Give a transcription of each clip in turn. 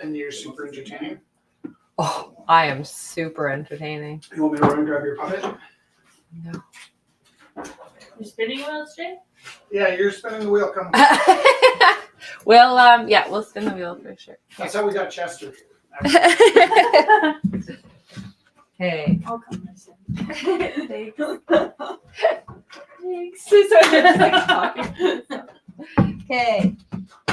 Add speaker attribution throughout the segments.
Speaker 1: And you're super entertaining.
Speaker 2: Oh, I am super entertaining.
Speaker 1: You want me to run and grab your puppet?
Speaker 2: No.
Speaker 3: You spinning wheels, Jay?
Speaker 1: Yeah, you're spinning the wheel. Come.
Speaker 2: Well, yeah, we'll spin the wheel for sure.
Speaker 1: That's how we got Chester.
Speaker 2: Okay.
Speaker 3: I'll come listen.
Speaker 2: Thanks. Thanks. Sorry, I'm just like talking. Okay.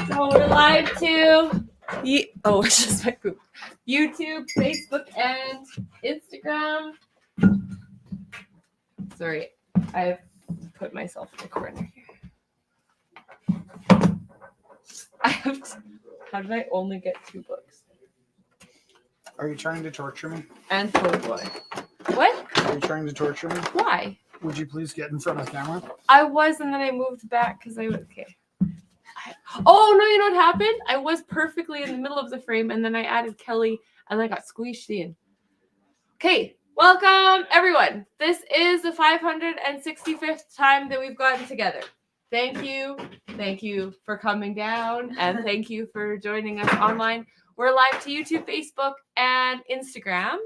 Speaker 2: So we're live to it's just my poop. YouTube, Facebook, and Instagram. Sorry, I've put myself in the corner here. How did I only get 2 books?
Speaker 1: Are you trying to torture me?
Speaker 2: And Playboy. What?
Speaker 1: Are you trying to torture me?
Speaker 2: Why?
Speaker 1: Would you please get in front of the camera?
Speaker 2: I was, and then I moved back because I was okay. Oh no! You know what happened? I was perfectly in the middle of the frame, and then I added Kelly, and I got squeezed in. Okay, welcome everyone. This is the 565th time that we've gotten together. Thank you for coming down, and thank you for joining us online. We're live to YouTube, Facebook, and Instagram.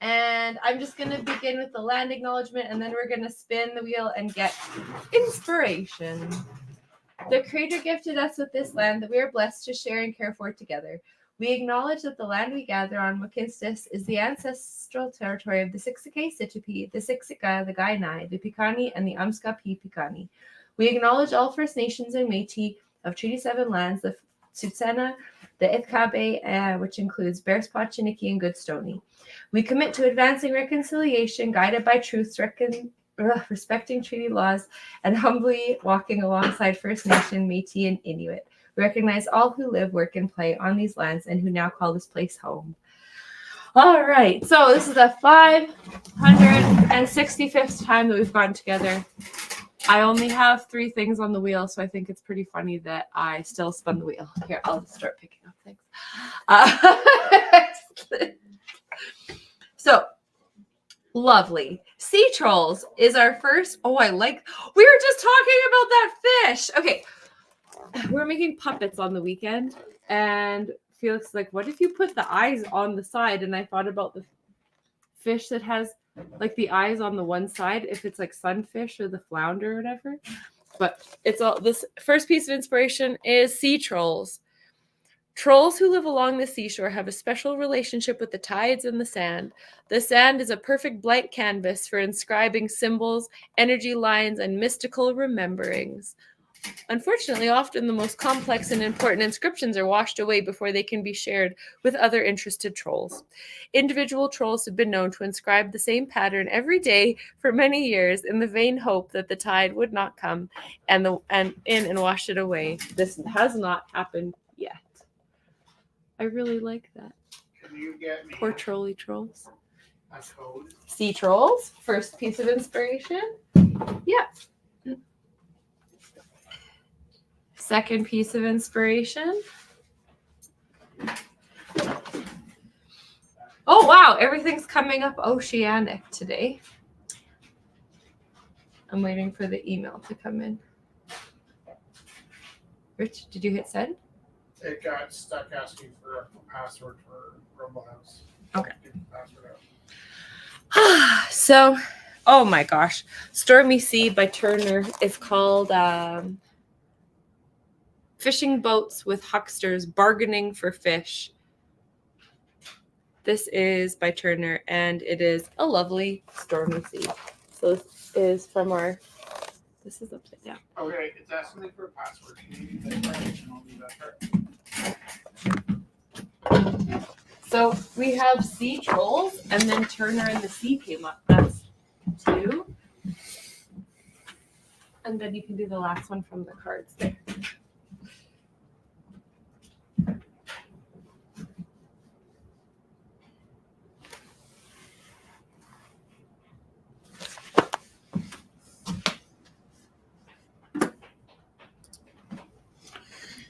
Speaker 2: And I'm just going to begin with the land acknowledgement, and then we're going to spin the wheel and get inspiration. The Creator gifted us with this land that we are blessed to share and care for together. We acknowledge that the land we gather on Wakinstis is the ancestral territory of the Siksika Sitapi, the Siksika, the Kainai, the Piikani, and the Amskapi Piikani. We acknowledge all First Nations and Métis of Treaty 7 lands, the Tsuut'ina, the Ithkabe, which includes Bearspaw, Chiniki, and Goodstoney. We commit to advancing reconciliation, guided by truth, respecting treaty laws, and humbly walking alongside First Nation, Métis, and Inuit. We recognize all who live, work, and play on these lands and who now call this place home. All right, so this is the 565th time that we've gotten together. I only have 3 things on the wheel, so I think it's pretty funny that I still spun the wheel. Here, I'll just start picking up things. So, lovely. Sea trolls is our first. We were just talking about that fish. Okay. We're making puppets on the weekend, and Felix is like, what if you put the eyes on the side? And I thought about the fish that has like the eyes on the one side, if it's like sunfish or the flounder or whatever. But it's all, this first piece of inspiration is sea trolls. Trolls who live along the seashore have a special relationship with the tides and the sand. The sand is a perfect blank canvas for inscribing symbols, energy lines, and mystical rememberings. Unfortunately, often the most complex and important inscriptions are washed away before they can be shared with other interested trolls. Individual trolls have been known to inscribe the same pattern every day for many years in the vain hope that the tide would not come and wash it away. This has not happened yet. I really like that.
Speaker 1: Can you get me
Speaker 2: Poor trolly trolls.
Speaker 1: a code?
Speaker 2: Sea trolls, first piece of inspiration. Yeah. Second piece of inspiration. Oh, wow. Everything's coming up oceanic today. I'm waiting for the email to come in. Rich, did you hit send?
Speaker 1: It got stuck asking for a password for Rumble House.
Speaker 2: Okay.
Speaker 1: Get the password out.
Speaker 2: So, oh my gosh. Stormy Sea by Turner is called Fishing Boats with Hucksters Bargaining for Fish. This is by Turner, and it is a lovely stormy sea. So this is from this is upside down.
Speaker 1: Okay, it's asking me for a password. Can you do that right? And I'll do that part.
Speaker 2: So we have sea trolls, and then Turner and the Sea came up. That's 2. And then you can do the last one from the cards there.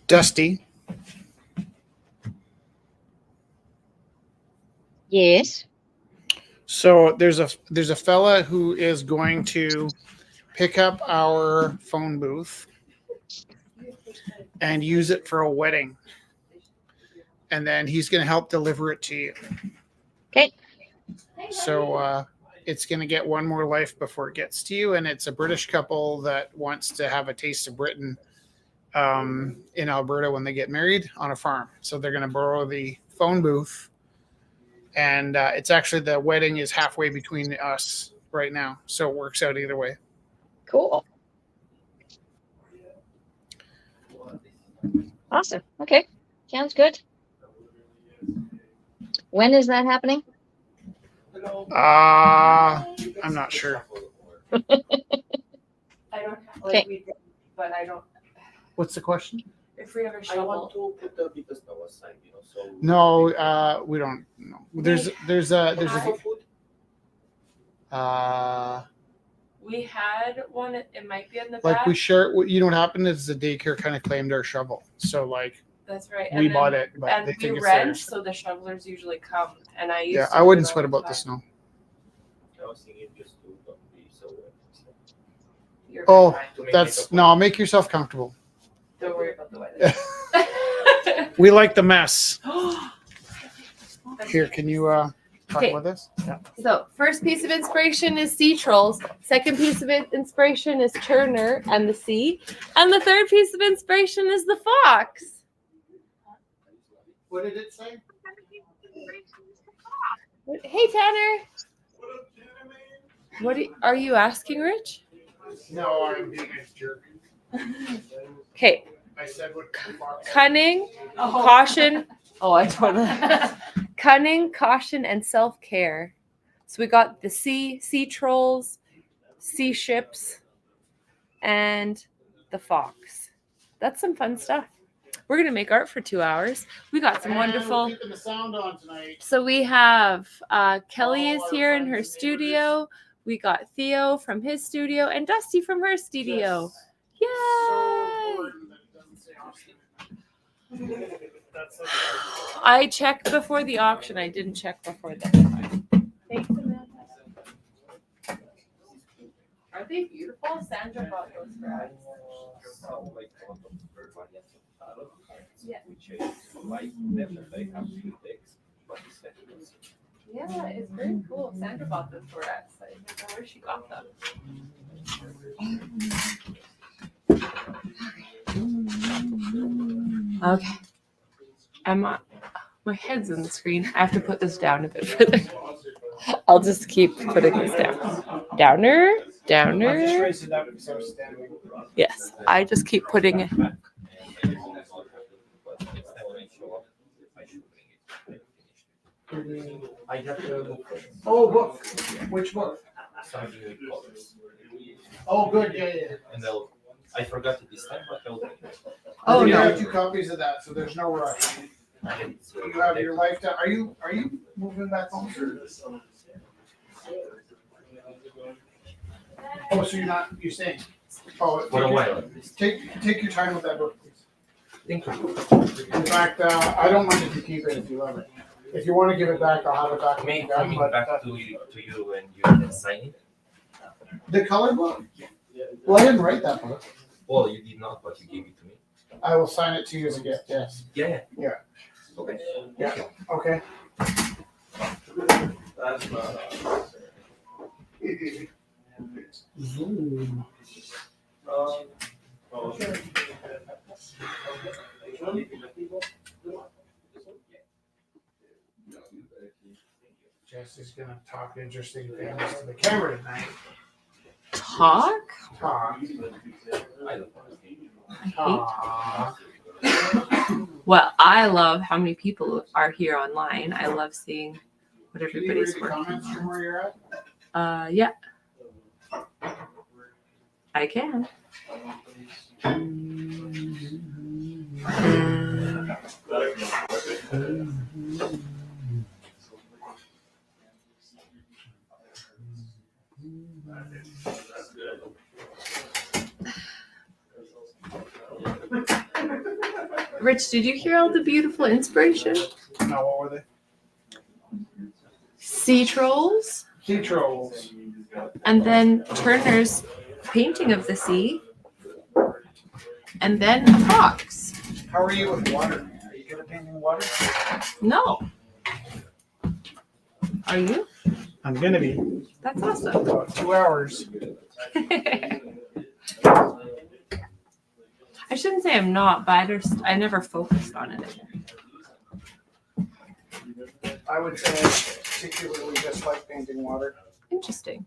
Speaker 1: Dusty,
Speaker 4: Yes.
Speaker 1: so there's a fella who is going to pick up our phone booth and use it for a wedding. and then he's going to help deliver it to you.
Speaker 4: Okay.
Speaker 1: So it's going to get one more life before it gets to you, and it's a British couple that wants to have a taste of Britain in Alberta when they get married on a farm. So they're going to borrow the phone booth, and it's actually the wedding is halfway between us right now, so it works out either way.
Speaker 4: Cool. Awesome. Okay. Sounds good. When is that happening?
Speaker 1: I'm not sure.
Speaker 2: I don't
Speaker 4: Okay.
Speaker 2: but I don't.
Speaker 1: What's the question?
Speaker 2: If we have a
Speaker 5: I want
Speaker 2: shovel,
Speaker 5: to put the because no aside, so.
Speaker 1: No, we don't know. There's a
Speaker 2: we had one. It might be in the
Speaker 1: like
Speaker 2: back.
Speaker 1: we share. You know what happened is the daycare kind of claimed our shovel, so like
Speaker 2: That's right.
Speaker 1: we
Speaker 2: and
Speaker 1: bought
Speaker 2: then-
Speaker 1: it, but
Speaker 2: And
Speaker 1: they
Speaker 2: we
Speaker 1: think it's
Speaker 2: rent,
Speaker 1: theirs.
Speaker 2: so the shovelers usually come. And I used
Speaker 1: Yeah,
Speaker 2: to
Speaker 1: I
Speaker 2: do
Speaker 1: wouldn't
Speaker 2: it
Speaker 1: sweat
Speaker 2: all the
Speaker 1: about the
Speaker 2: time.
Speaker 1: snow.
Speaker 5: I was thinking just to not be so wet.
Speaker 2: You're
Speaker 1: Oh,
Speaker 2: fine.
Speaker 5: To make
Speaker 1: That's
Speaker 5: it
Speaker 1: no. Make yourself comfortable.
Speaker 2: Don't worry about the weather.
Speaker 1: We like the mess. Here, can you talk
Speaker 2: Okay.
Speaker 1: about this? Yeah.
Speaker 2: So, first piece of inspiration is sea trolls. Second piece of inspiration is Turner and the sea. And the third piece of inspiration is the fox.
Speaker 1: What did it say?
Speaker 2: Hey, Tanner. What are you asking, Rich?
Speaker 1: No, I'm being a jerk.
Speaker 2: Okay,
Speaker 1: I said what the fox said.
Speaker 2: cunning, caution. Oh, I totally. Cunning, caution, and self-care. So we got the sea trolls, sea ships, and the fox. That's some fun stuff. We're gonna make art for 2 hours. We got some
Speaker 1: And we're
Speaker 2: wonderful.
Speaker 1: keeping the sound on tonight.
Speaker 2: So we have Kelly is here in her studio. We got Theo from his studio and Dusty from her studio. Yay! I checked before the auction. I didn't check before that. Thanks, Amanda. Are they beautiful? Sandra bought those for us.
Speaker 5: So, like, a lot of bird variants of parrot,
Speaker 2: Yeah.
Speaker 5: which is like them, they have few legs, but it's vegetables.
Speaker 2: Yeah, it's very cool. Sandra bought them for us. I don't know where she got them. Okay. My head's in the screen. I have to put this down a bit further. I'll just keep putting this down. Downer,
Speaker 1: I just
Speaker 2: downer.
Speaker 1: raised it up because I was standing.
Speaker 2: Yes, I just keep putting it.
Speaker 5: But it's never in show up. I should bring it. I got the book.
Speaker 1: Oh, book. Which book?
Speaker 5: Some new colors.
Speaker 1: Oh, good. Yeah.
Speaker 5: And I forgot it this time, but I'll bring it.
Speaker 2: Oh,
Speaker 1: You
Speaker 2: no.
Speaker 1: have 2 copies of that, so there's no rush. You have your lifetime. Are you moving back home? Oh, so you're staying? Oh,
Speaker 5: For a while at least.
Speaker 1: Take your time with that book, please.
Speaker 5: Thank you.
Speaker 1: In fact, I don't mind if you keep it if you love it. If you want to give it back, I'll have it back. when
Speaker 5: Maybe
Speaker 1: you're done,
Speaker 5: coming
Speaker 1: but,
Speaker 5: back to you and you can sign it.
Speaker 1: the color book? Well, I didn't write that book.
Speaker 5: Well, you did not, but you gave it to me.
Speaker 1: I will sign it to you as a gift. Yes.
Speaker 5: Yeah.
Speaker 1: Yeah.
Speaker 5: Okay.
Speaker 1: Yeah. Okay. Zoom. Jess is gonna talk interesting things to the camera tonight.
Speaker 2: Talk?
Speaker 1: Talk.
Speaker 5: I don't know.
Speaker 1: Talk.
Speaker 2: Well, I love how many people are here online. I love seeing what
Speaker 1: Can you read
Speaker 2: everybody's
Speaker 1: the
Speaker 2: working
Speaker 1: comments from where you're at?
Speaker 2: Yeah, I can. Rich, did you hear all the beautiful inspiration?
Speaker 1: No, what were
Speaker 2: Sea trolls,
Speaker 1: they? Sea trolls.
Speaker 2: and then Turner's painting of the sea, and then a fox.
Speaker 1: How are you with water? Are you good at painting? painting water?
Speaker 2: No. Are you?
Speaker 1: I'm gonna be
Speaker 2: That's awesome.
Speaker 1: about 2 hours.
Speaker 2: I shouldn't say I'm not, but I never focused on it.
Speaker 1: I would say I particularly dislike painting water.
Speaker 2: Interesting.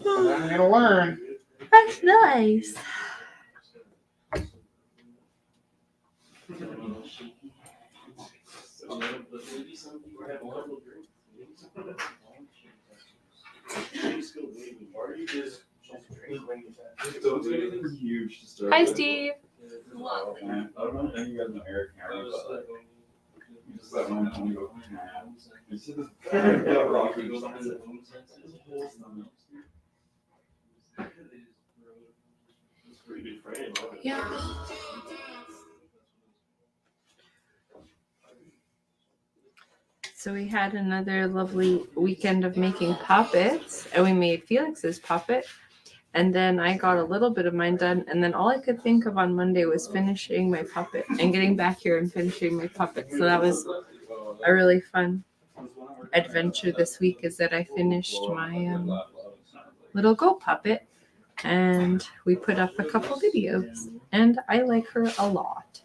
Speaker 1: I'm gonna learn.
Speaker 2: That's nice. Hi, Steve. Yeah. So we had another lovely weekend of making puppets, and we made Felix's puppet. And then I got a little bit of mine done, and then all I could think of on Monday was finishing my puppet and getting back here and finishing my puppet. So that was a really fun adventure this week, is that I finished my little goat puppet, and we put up a couple videos, and I like her a lot.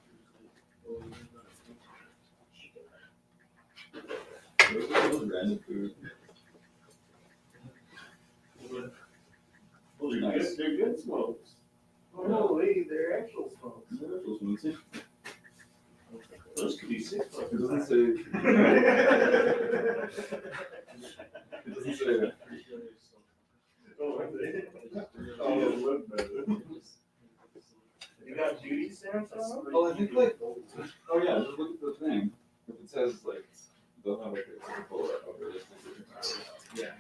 Speaker 6: They're good smokes. Holy, they're actual smokes. Those could be $6.
Speaker 7: It doesn't say. It doesn't say that.
Speaker 6: Oh, are they? Oh, it look better. You got duty stamps on them?
Speaker 7: Oh, I think like, oh yeah, just look at the thing. If it says like, they'll have like a symbol of it.
Speaker 6: Yeah.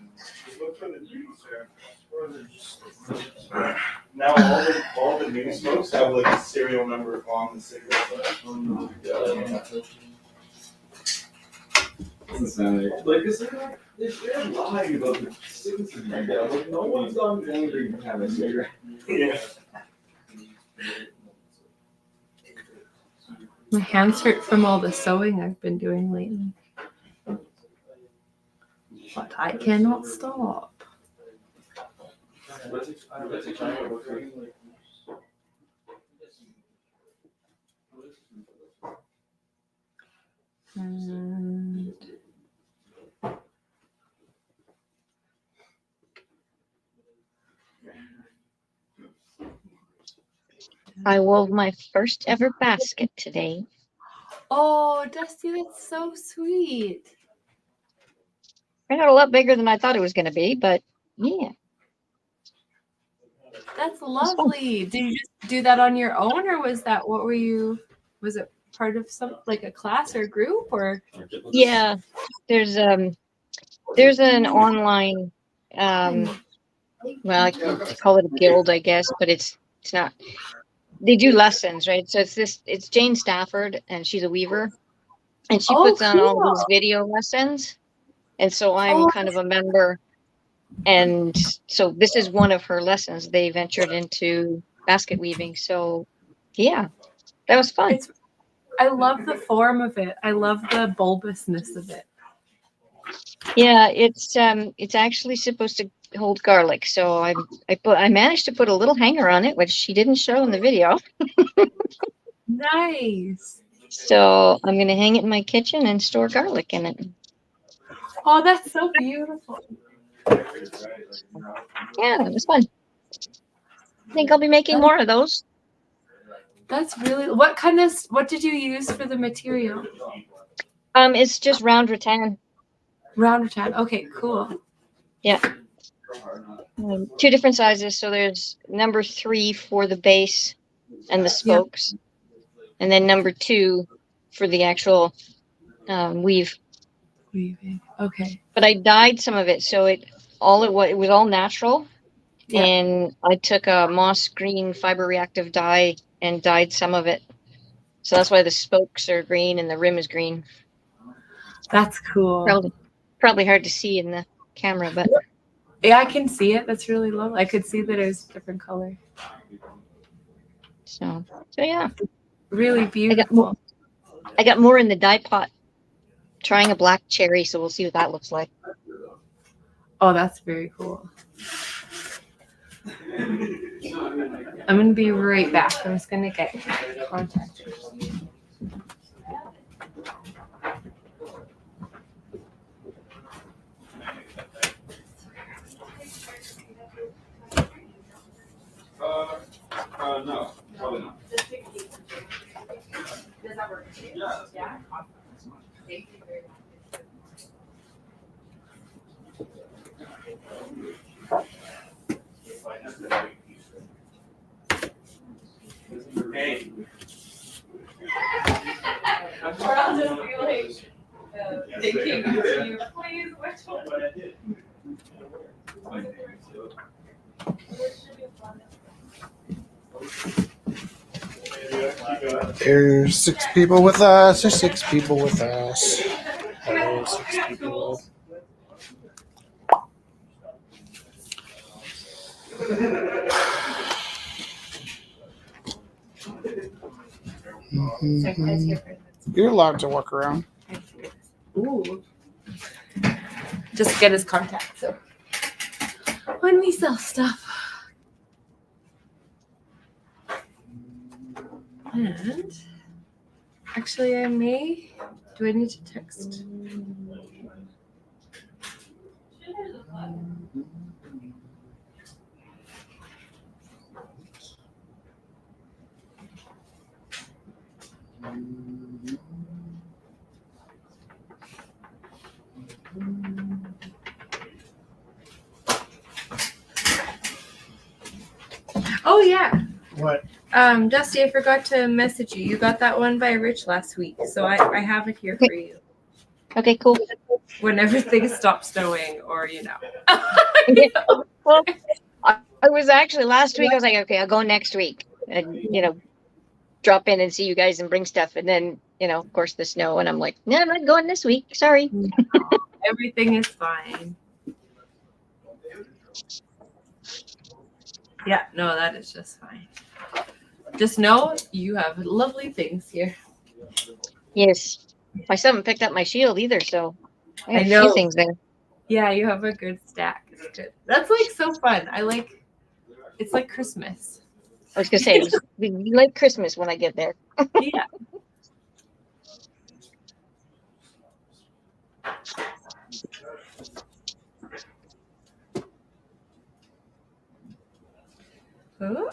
Speaker 6: Just look for the duty stamp. Or they're just. Now all the new smokes have like a serial number on the cigarette butt.
Speaker 7: Doesn't sound like, they're lying about the signature. Like, no one's gone angry to have a cigarette.
Speaker 6: Yeah.
Speaker 2: My hands hurt from all the sewing I've been doing lately. But I cannot stop. And
Speaker 4: I wove my first ever basket today.
Speaker 2: oh, Dusty, that's so sweet.
Speaker 4: Turned out a lot bigger than I thought it was going to be, but yeah.
Speaker 2: That's lovely. Did you just do that on your own, or was it part of some like a class or group, or?
Speaker 4: Yeah, there's an online well, I call it a guild, I guess, but it's not. They do lessons, right? So it's Jane Stafford, and she's a weaver, and she puts on all these video lessons, and so I'm kind of a member, and so this is one of her lessons. They ventured into basket weaving, so yeah, that was fun.
Speaker 2: I love the form of it. I love the bulbousness of it.
Speaker 4: Yeah, it's actually supposed to hold garlic, so I managed to put a little hanger on it, which she didn't show in the video.
Speaker 2: Nice.
Speaker 4: So I'm gonna hang it in my kitchen and store garlic in it.
Speaker 2: Oh, that's so beautiful.
Speaker 4: Yeah, it was fun. I think I'll be making more of those.
Speaker 2: That's really, what did you use for the material?
Speaker 4: It's just round rattan.
Speaker 2: Round rattan. Okay, cool.
Speaker 4: Yeah. 2 different sizes. So there's number 3 for the base and the spokes, and then number 2 for the actual weave.
Speaker 2: Weaving. Okay.
Speaker 4: But I dyed some of it, so it was all natural.
Speaker 2: Yeah.
Speaker 4: And I took a moss green fiber reactive dye and dyed some of it. So that's why the spokes are green and the rim is green.
Speaker 2: That's cool.
Speaker 4: Probably hard to see in the camera, but
Speaker 2: Yeah, I can see it. That's really low. I could see that it was a different color.
Speaker 4: So yeah,
Speaker 2: Really
Speaker 4: more-
Speaker 2: beautiful.
Speaker 4: I got more in the dye pot. Trying a black cherry, so we'll see what that looks like.
Speaker 2: Oh, that's very cool. I'm gonna be right back. I'm just gonna get contact.
Speaker 7: No, probably not. Yeah.
Speaker 6: Hey.
Speaker 3: Or I'll just be like, thinking of you, please, which one?
Speaker 1: There's 6 people with us. There's 6 people with us. Hello, 6 people. You're allowed to walk around.
Speaker 2: Ooh. Just get his contact. So when we sell stuff. And actually I may. Do I need to text? Oh yeah.
Speaker 1: What?
Speaker 2: Dusty, I forgot to message you. You got that one by Rich last week, so I have it here for you.
Speaker 4: Okay, cool.
Speaker 2: When everything stops snowing, or you know.
Speaker 4: Well, I was actually last week. I was like, okay, I'll go next week, and drop in and see you guys and bring stuff. And then, of course, the snow, and I'm like, no, I'm not going this week. Sorry.
Speaker 2: Everything is fine. Yeah, no, that is just fine. Just know you have lovely things here.
Speaker 4: Yes. I still haven't picked up my shield either, so I have
Speaker 2: I
Speaker 4: a
Speaker 2: know.
Speaker 4: few things there.
Speaker 2: Yeah, you have a good stack. It's good. That's like so fun. It's like Christmas.
Speaker 4: I was gonna say, we like Christmas when I get there.
Speaker 2: Yeah. Oh.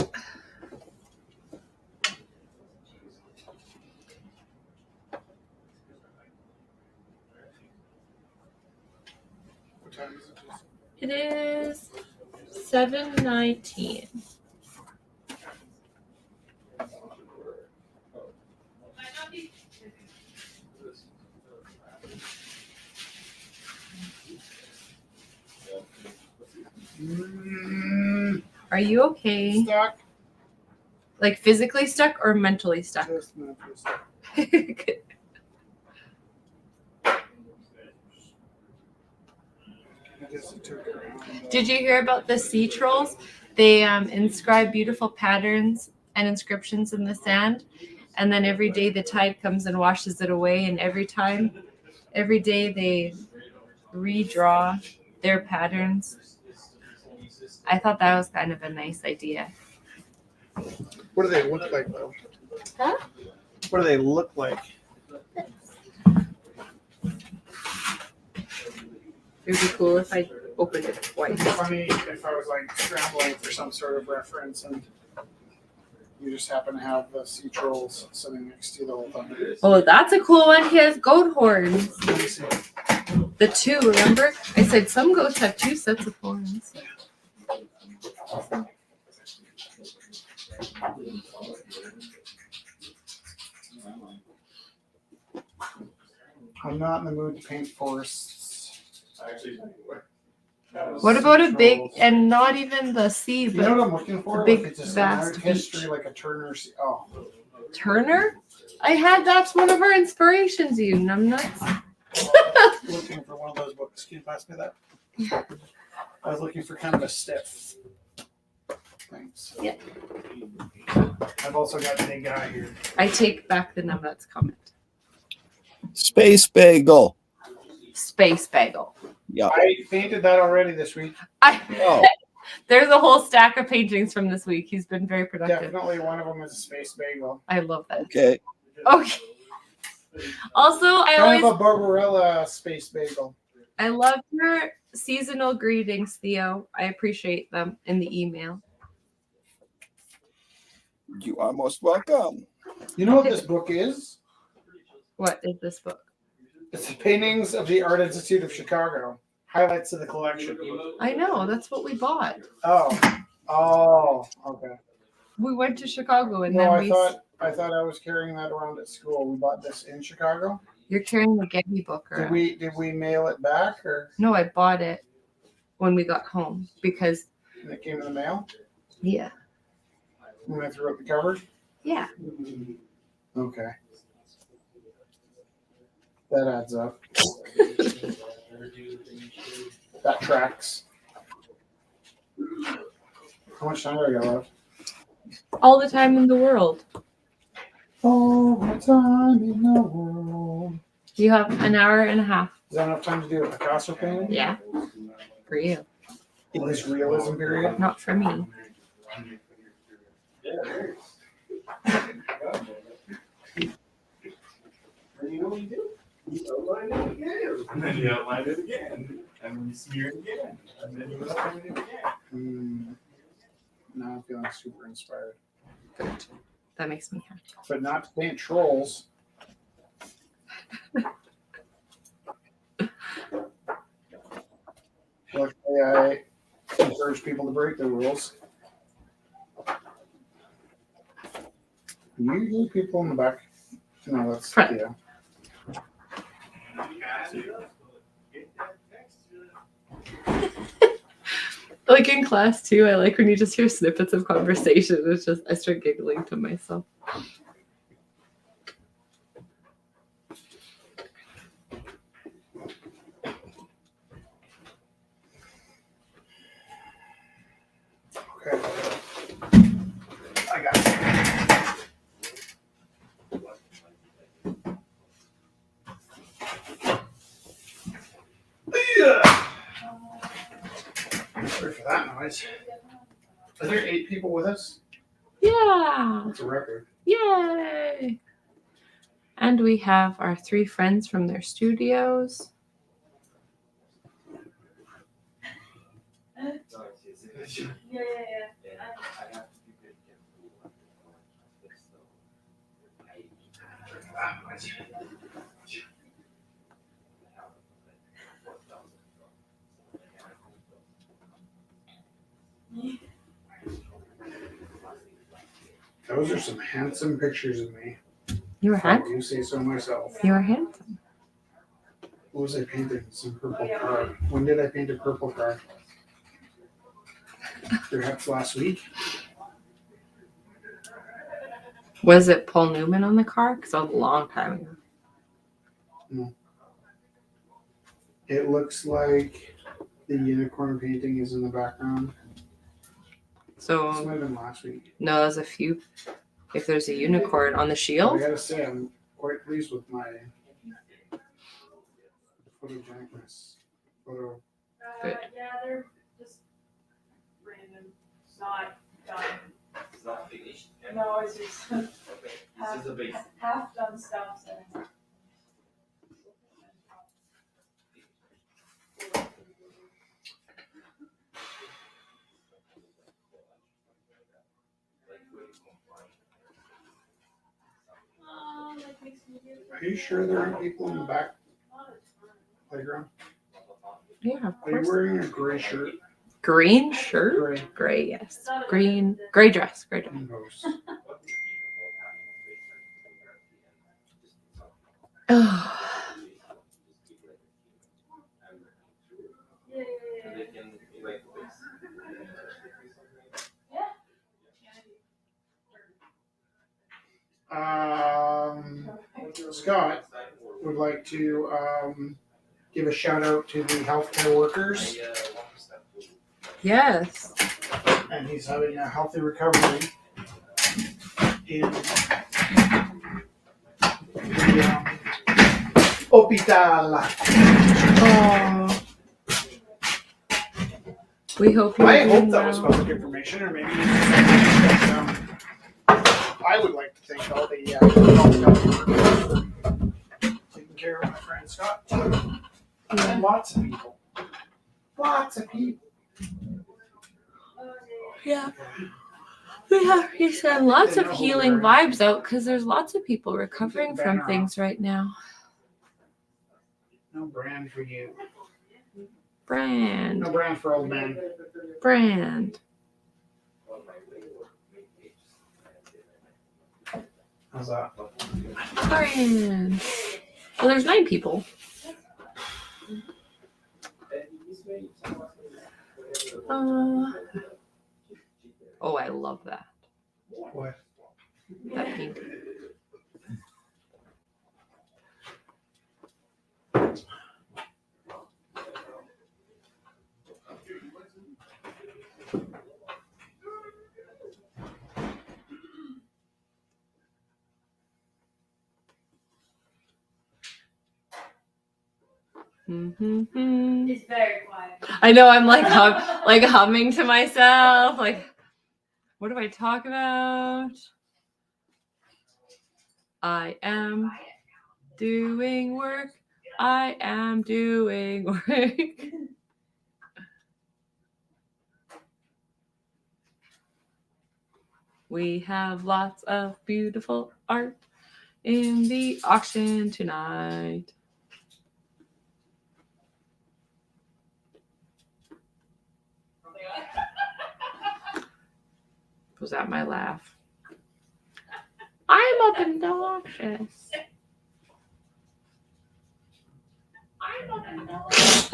Speaker 2: It is 7:19. Are you okay?
Speaker 1: Stuck.
Speaker 2: Like physically stuck or mentally stuck?
Speaker 1: Just mentally stuck.
Speaker 2: Good.
Speaker 1: I guess it took around,
Speaker 2: Did you hear about the sea trolls? They inscribe beautiful patterns and inscriptions in the sand, and then every day the tide comes and washes it away. And every day they redraw their patterns. I thought that was kind of a nice idea.
Speaker 1: What do they look like, though?
Speaker 2: Huh?
Speaker 1: What do they look like?
Speaker 2: It would be cool if I opened it twice.
Speaker 1: It'd be funny if I was like scrambling for some sort of reference and you just happen to have the sea trolls sitting next to you the whole time.
Speaker 2: Oh, that's a cool one. He has goat horns.
Speaker 1: Let me see.
Speaker 2: The 2, remember? I said some goats have 2 sets of horns.
Speaker 1: I'm not in the mood to paint forests.
Speaker 2: What about a big, and not even the sea,
Speaker 1: You know
Speaker 2: but
Speaker 1: what I'm looking for?
Speaker 2: big,
Speaker 1: Like it's just
Speaker 2: vast
Speaker 1: art history,
Speaker 2: beach.
Speaker 1: like a Turner. Oh,
Speaker 2: Turner? That's one of our inspirations, you numbnuts.
Speaker 1: looking for one of those books. Can you pass me that? I was looking for kind of a stiff. Thanks.
Speaker 2: Yeah.
Speaker 1: I've also got the big guy here.
Speaker 2: I take back the numbnuts comment.
Speaker 8: Space bagel.
Speaker 2: Space bagel.
Speaker 8: Yeah.
Speaker 1: I painted that already this week.
Speaker 8: Oh,
Speaker 2: There's a whole stack of paintings from this week. He's been very productive.
Speaker 1: Definitely one of them is a space bagel.
Speaker 2: I love that.
Speaker 8: okay.
Speaker 2: Okay. Also, I
Speaker 1: Kind
Speaker 2: always
Speaker 1: of a Barbarella space bagel.
Speaker 2: I love your seasonal greetings, Theo. I appreciate them in the email.
Speaker 8: You are most welcome.
Speaker 1: You know what this book is?
Speaker 2: What is this book?
Speaker 1: It's the paintings of the Art Institute of Chicago. Highlights of the collection.
Speaker 2: I know, that's what we bought.
Speaker 1: Oh, okay.
Speaker 2: We went to Chicago and
Speaker 1: No,
Speaker 2: then
Speaker 1: I thought I was carrying that around at school. We bought this in Chicago.
Speaker 2: you're carrying the Getty book
Speaker 1: Did
Speaker 2: around.
Speaker 1: we mail it back or
Speaker 2: No, I bought it when we got home because
Speaker 1: it came in the mail?
Speaker 2: yeah.
Speaker 1: When I threw out the cover?
Speaker 2: Yeah.
Speaker 1: Okay. That adds up. That tracks. How much time do I got left?
Speaker 2: All the time in the world.
Speaker 1: All the time in the world.
Speaker 2: You have an hour and a half.
Speaker 1: Is that enough time to do a Picasso painting?
Speaker 2: Yeah. For you.
Speaker 1: In this realism period?
Speaker 2: Not for me.
Speaker 6: And you know what you do? You outline it again. And then you outline it again. And then you smear it again. And then you outline it again.
Speaker 1: Now I'm feeling super inspired.
Speaker 2: Good. That makes me happy.
Speaker 1: But not to paint trolls. Luckily, I encourage people to break the rules. You hear people in the back? No, that's
Speaker 2: Front.
Speaker 1: yeah.
Speaker 2: Like in class too, I like when you just hear snippets of conversation. It's just I start giggling to myself.
Speaker 1: Okay. I got it. Sorry for that noise. Are there 8 people with us?
Speaker 2: Yeah.
Speaker 1: That's a record.
Speaker 2: Yay. And we have our 3 friends from their studios.
Speaker 3: Yeah.
Speaker 1: Those are some handsome pictures of me.
Speaker 2: You were
Speaker 1: If I
Speaker 2: handsome.
Speaker 1: do say so myself.
Speaker 2: You were handsome.
Speaker 1: What was I painting? Some purple car. When did I paint a purple car? Perhaps last week.
Speaker 2: Was it Paul Newman on the car? Because that was a long time ago.
Speaker 1: It looks like the unicorn painting is in the background. This
Speaker 2: So
Speaker 1: might have been last week.
Speaker 2: no, there's a few. If there's a unicorn on the
Speaker 1: But I
Speaker 2: shield,
Speaker 1: gotta say, I'm quite pleased with my photogenicness. Photo.
Speaker 2: Good.
Speaker 3: Yeah, they're just random. It's not done.
Speaker 5: It's not finished.
Speaker 3: No, it's just
Speaker 5: Okay, this is the base.
Speaker 3: half done stuff. And that makes me feel
Speaker 1: Are you sure there aren't people in the back playground?
Speaker 2: yeah, of
Speaker 1: Are you
Speaker 2: course.
Speaker 1: wearing a gray shirt?
Speaker 2: Green shirt,
Speaker 1: Gray.
Speaker 2: gray, yes. Green, gray dress, gray dress.
Speaker 1: Post.
Speaker 2: Oh,
Speaker 3: Yeah.
Speaker 5: And they can like this.
Speaker 1: Scott would like to give a shout out to the healthcare workers
Speaker 2: Yes.
Speaker 1: and he's having a healthy recovery in the hospital.
Speaker 2: Oh. We hope you're
Speaker 1: I
Speaker 2: doing
Speaker 1: hope that was
Speaker 2: well.
Speaker 1: public information, or maybe it's just something that I would like to thank all the for taking care of my friend Scott. And lots of people. Lots of people.
Speaker 2: Yeah. We send lots of healing vibes out because there's lots of people recovering from things right now.
Speaker 1: No brand for you.
Speaker 2: Brand.
Speaker 1: No brand for old man.
Speaker 2: Brand.
Speaker 1: How's that?
Speaker 2: Brand. Well, there's 9 people. Oh, I love that.
Speaker 1: What?
Speaker 2: That painting. Mm-hmm.
Speaker 3: It's very quiet.
Speaker 2: I know. I'm like humming to myself. Like, what do I talk about? I am doing work. I am doing work. We have lots of beautiful art in the auction tonight. Was that my laugh? I'm obnoxious. I'm obnoxious.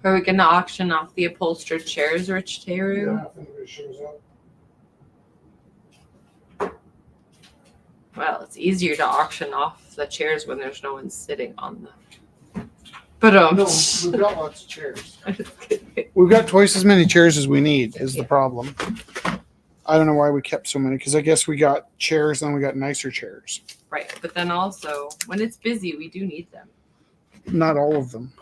Speaker 2: Are we going to auction off the upholstered chairs, Rich Teru?
Speaker 1: Yeah, if anybody shows up.
Speaker 2: Well, it's easier to auction off the chairs when there's no one sitting on them. But
Speaker 1: No, we've got lots of chairs. We've got twice as many chairs as we need, is the problem. I don't know why we kept so many, because I guess we got chairs and we got nicer chairs.
Speaker 2: Right, but then also when it's busy, we do need them.
Speaker 1: Not all of them.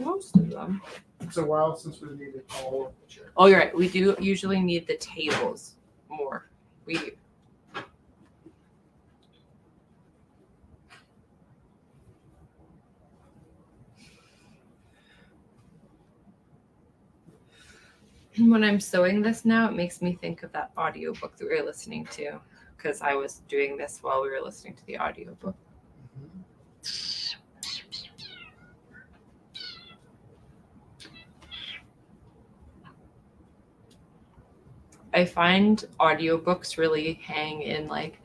Speaker 2: Most of them.
Speaker 1: It's a while since we needed all of the chairs.
Speaker 2: Oh, you're right. We do usually need the tables more. We do. When I'm sewing this now, it makes me think of that audiobook that we were listening to, because I was doing this while we were listening to the audiobook. I find audiobooks really hang in like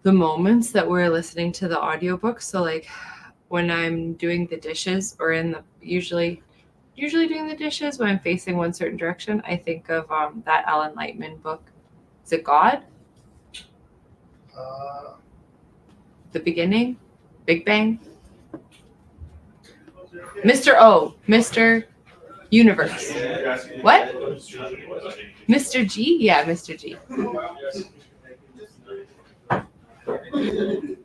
Speaker 2: the moments that we're listening to the audiobook. So like when I'm doing the dishes or in the usually doing the dishes when I'm facing one certain direction, I think of that Alan Lightman book. Is it God? The Beginning? Big Bang? Mr. O. Mr. Universe. What? Mr. G? Yeah, Mr. G.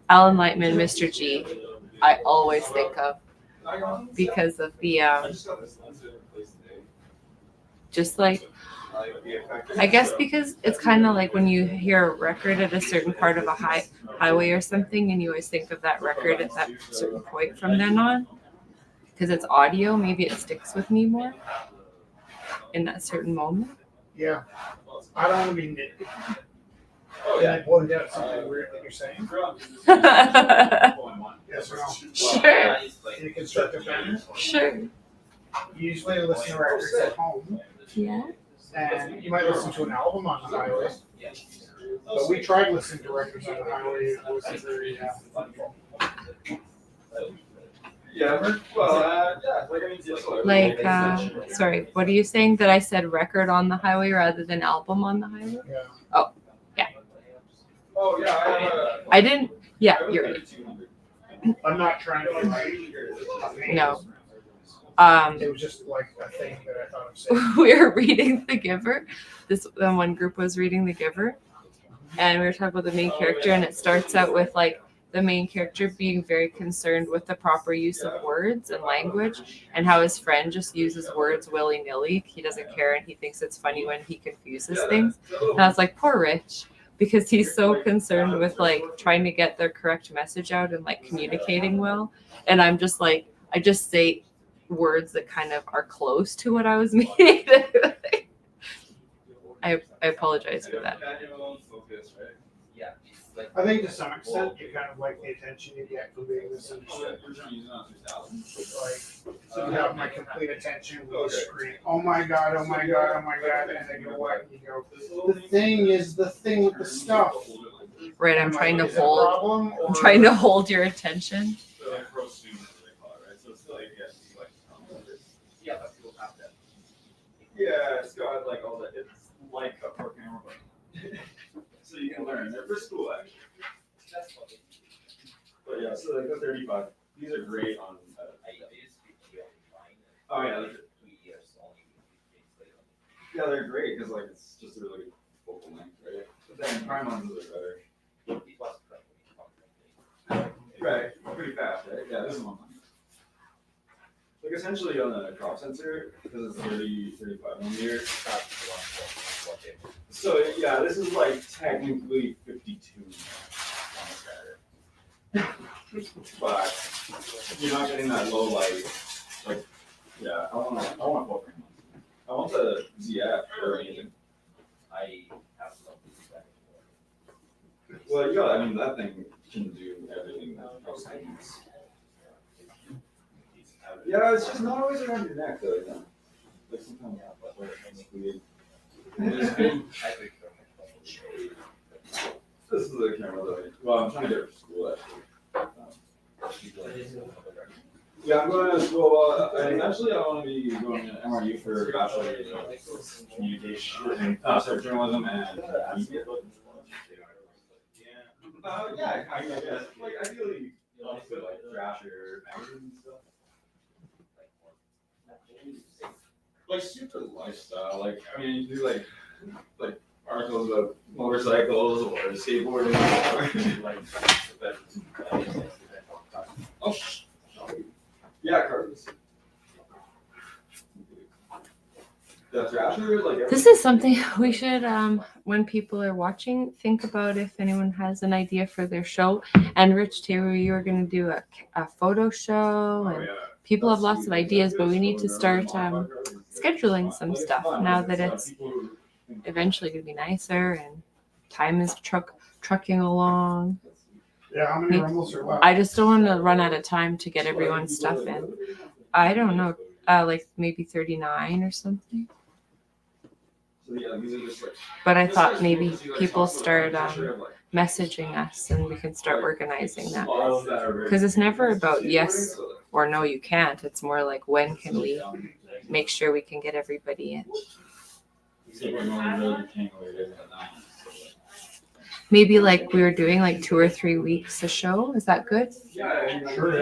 Speaker 2: Alan Lightman, Mr. G. I always think of because of the just like I guess because it's kind of like when you hear a record at a certain part of a highway or something, and you always think of that record at that certain point from then on. Because it's audio, maybe it sticks with me more in that certain moment.
Speaker 1: Yeah. I don't want to be nitpicky. Can I point out something weird that you're saying? Yes or no?
Speaker 2: Sure.
Speaker 1: In a constructive manner?
Speaker 2: Sure.
Speaker 1: You usually listen to records at home,
Speaker 2: Yeah.
Speaker 1: and you might listen to an album on the highway. But we tried listening to records on the highway. It wasn't very helpful.
Speaker 7: Yeah, well, yeah, like I mean, it's
Speaker 2: Like, sorry, what are you saying? That I said record on the highway rather than album on the highway?
Speaker 1: Yeah.
Speaker 7: Oh yeah, I have a.
Speaker 2: I didn't. Yeah, you're right.
Speaker 1: I'm not trying to be like,
Speaker 2: No.
Speaker 1: It was just like a thing that I thought of saying.
Speaker 2: We were reading The Giver. This one group was reading The Giver, and we were talking about the main character, and it starts out with like the main character being very concerned with the proper use of words and language, and how his friend just uses words willy-nilly. He doesn't care, and he thinks it's funny when he confuses things. And I was like, poor Rich, because he's so concerned with like trying to get the correct message out and like communicating well. And I'm just like, I just say words that kind of are close to what I was meaning. I apologize for that.
Speaker 1: I think to some extent you kind of like the attention you get from being misunderstood. Like, so you have my complete attention with the screen. Oh my god, oh my god, oh my god, and they go what? And you go, the thing is the thing with the stuff.
Speaker 2: Right, I'm
Speaker 1: like,
Speaker 2: trying to
Speaker 1: is it a
Speaker 2: hold.
Speaker 1: problem,
Speaker 2: I'm
Speaker 1: or-
Speaker 2: trying to hold your attention.
Speaker 7: Yeah, it's got like all that. It's like a pro camera, but so you can learn. They're for school actually. But yeah, so like the 35. These are great on. Oh yeah, yeah, they're great because like it's just a really good focal length, right? But then prime lenses are better. Right, pretty fast, right? Yeah, this is one. Like essentially on a crop sensor, because it's 35 millimeter. So yeah, this is like technically 52. But you're not getting that low light. Like, yeah, I want full frame. I want the ZF or anything. Well, yeah, I mean that thing can do everything that crop sensors. Yeah, it's just not always around your neck though, you know? Like sometimes it's weird. This is the camera that well, I'm trying to get it for school actually. Yeah, I'm going to school, and eventually I want to be going to MRU for Bachelor of Communication, journalism and media. Yeah, I guess, like ideally, also like Thrasher, magazines and stuff. Like super lifestyle, like I mean you do like articles about motorcycles or skateboarding. Oh, yeah, cars. The Thrasher, like
Speaker 2: This is something we should, when people are watching, think about if anyone has an idea for their show. And Rich Taylor, you are going to do a photo show, and people have lots of ideas, but we need to start scheduling some stuff now that it's eventually going to be nicer and time is trucking along.
Speaker 1: Yeah, how many rumbles are left?
Speaker 2: I just don't want to run out of time to get everyone's stuff in. I don't know, like maybe 39 or something. But I thought maybe people start messaging us and we can start organizing that. Because it's never about yes or no, you can't. It's more like when can we make sure we can get everybody in. Maybe like we were doing like 2 or 3 weeks a show. Is that good?
Speaker 7: Yeah, sure.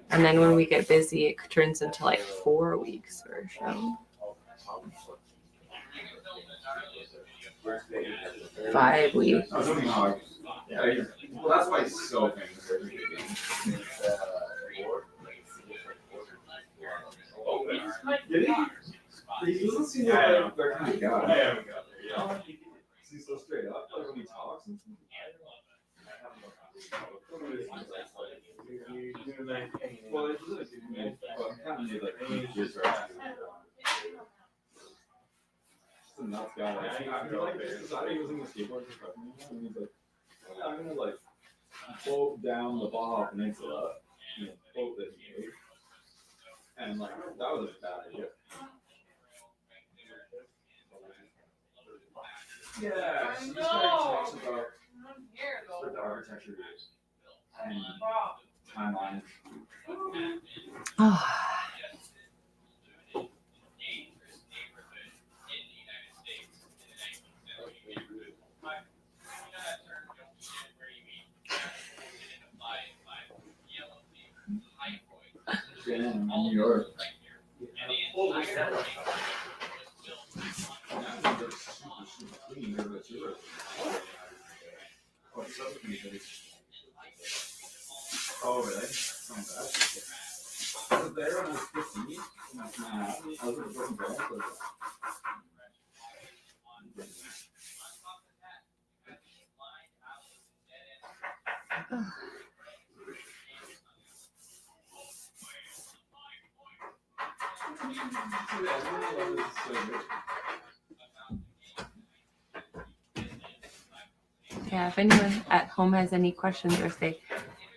Speaker 2: And then when we get busy, it turns into like 4 weeks for a show. 5 weeks.
Speaker 7: Yeah, well, that's why he's so famous. Did he? He doesn't seem like that kind of guy. I haven't got there yet. He's so straight up, like when he talks and stuff. Well, it's really good. Well, he kind of made like years right. Just a nuts guy. Like, he decided he was in the skateboard construction, and he's like, I'm gonna like float down the Baja Peninsula. You know, quote that he gave. And like, that was a bad idea. Yeah,
Speaker 3: I
Speaker 7: so this guy
Speaker 3: know.
Speaker 7: talks about
Speaker 3: I'm here though.
Speaker 7: the architecture views and timeline.
Speaker 2: Oh.
Speaker 7: Yeah, in New York. Oh, really? Oh, I was there when I was 15. I was at Brooklyn Bell, so-
Speaker 2: Yeah, if anyone at home has any questions or if they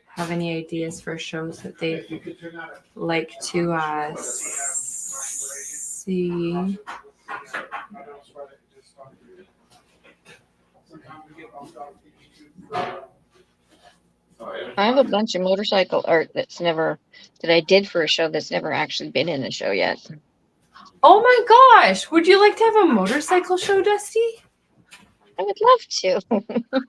Speaker 2: have any ideas for shows that they
Speaker 1: If you could turn that
Speaker 2: like to see.
Speaker 1: I don't sweat it, just stop. Sometimes we get bumped off YouTube.
Speaker 7: Oh, yeah.
Speaker 4: I have a bunch of motorcycle art that I did for a show that's never actually been in a show yet.
Speaker 2: Oh my gosh, would you like to have a motorcycle show, Dusty?
Speaker 4: I would love to.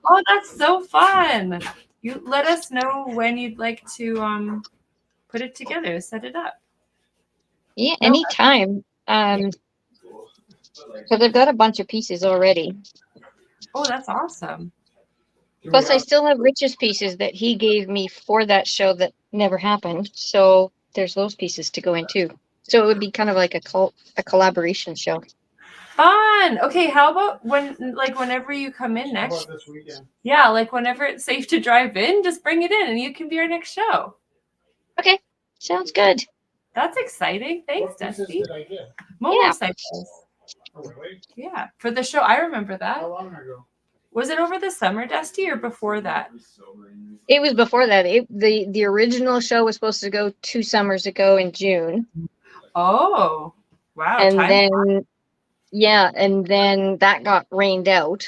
Speaker 2: Oh, that's so fun. You let us know when you'd like to put it together, set it up.
Speaker 4: Yeah,
Speaker 2: No,
Speaker 4: anytime. Because I've got a bunch of pieces already.
Speaker 2: Oh, that's awesome.
Speaker 4: Plus, I still have Rich's pieces that he gave me for that show that never happened. So there's those pieces to go in too. So it would be kind of like a collaboration show.
Speaker 2: Fun. Okay, how about whenever you come in
Speaker 1: How
Speaker 2: next?
Speaker 1: about this weekend?
Speaker 2: Yeah, like whenever it's safe to drive in, just bring it in and you can be our next show.
Speaker 4: Okay, sounds good.
Speaker 2: That's exciting. Thanks,
Speaker 1: What pieces
Speaker 2: Dusty.
Speaker 1: did I get?
Speaker 2: Motorcycles.
Speaker 1: Oh, really?
Speaker 2: Yeah, for the show. I remember that.
Speaker 1: How long ago?
Speaker 2: Was it over the summer, Dusty, or before that?
Speaker 4: It was before that. The original show was supposed to go 2 summers ago in June.
Speaker 2: Oh, wow.
Speaker 4: And
Speaker 2: time-
Speaker 4: then, yeah, and then that got rained out.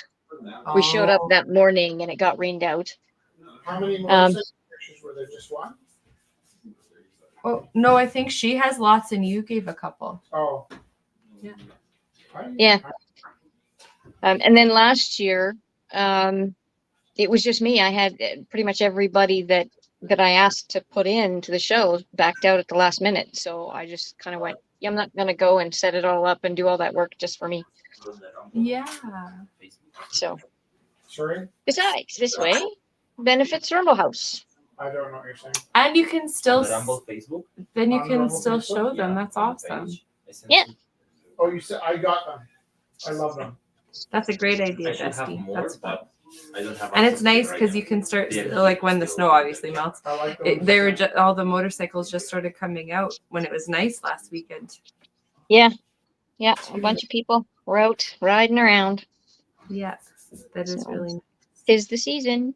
Speaker 4: We showed up
Speaker 2: Oh.
Speaker 4: that morning and it got rained out.
Speaker 1: How many motorcycle pictures were there? Just one?
Speaker 2: Oh, no, I think she has lots and you gave a couple.
Speaker 1: Oh.
Speaker 2: Yeah.
Speaker 4: Yeah. And then last year, it was just me. I had pretty much everybody that I asked to put into the show backed out at the last minute. So I just kind of went, yeah, I'm not going to go and set it all up and do all that work just for me.
Speaker 2: Yeah.
Speaker 4: So
Speaker 1: Sorry?
Speaker 4: besides, this way benefits Rumble House.
Speaker 1: I don't know what you're saying.
Speaker 2: And you can still,
Speaker 5: Rumble Facebook?
Speaker 2: then you
Speaker 1: On
Speaker 2: can
Speaker 1: Rumble
Speaker 2: still
Speaker 1: Facebook?
Speaker 2: show them. That's
Speaker 5: On the
Speaker 2: awesome.
Speaker 5: page. I sent
Speaker 4: Yeah.
Speaker 5: you-
Speaker 1: Oh, you said I got them. I love them.
Speaker 2: That's a great
Speaker 5: I
Speaker 2: idea,
Speaker 5: should have
Speaker 2: Dusty.
Speaker 5: more,
Speaker 2: That's fun.
Speaker 5: but I don't have
Speaker 2: And it's
Speaker 5: access to
Speaker 2: nice
Speaker 5: it right
Speaker 2: because
Speaker 5: now.
Speaker 2: you can start,
Speaker 5: Yeah.
Speaker 2: like when the snow obviously melts.
Speaker 1: I like those.
Speaker 2: They were just, all the motorcycles just started coming out when it was nice last weekend.
Speaker 4: Yeah, a bunch of people were out riding around.
Speaker 2: Yeah, that is
Speaker 4: So-
Speaker 2: really nice.
Speaker 4: 'Tis the season.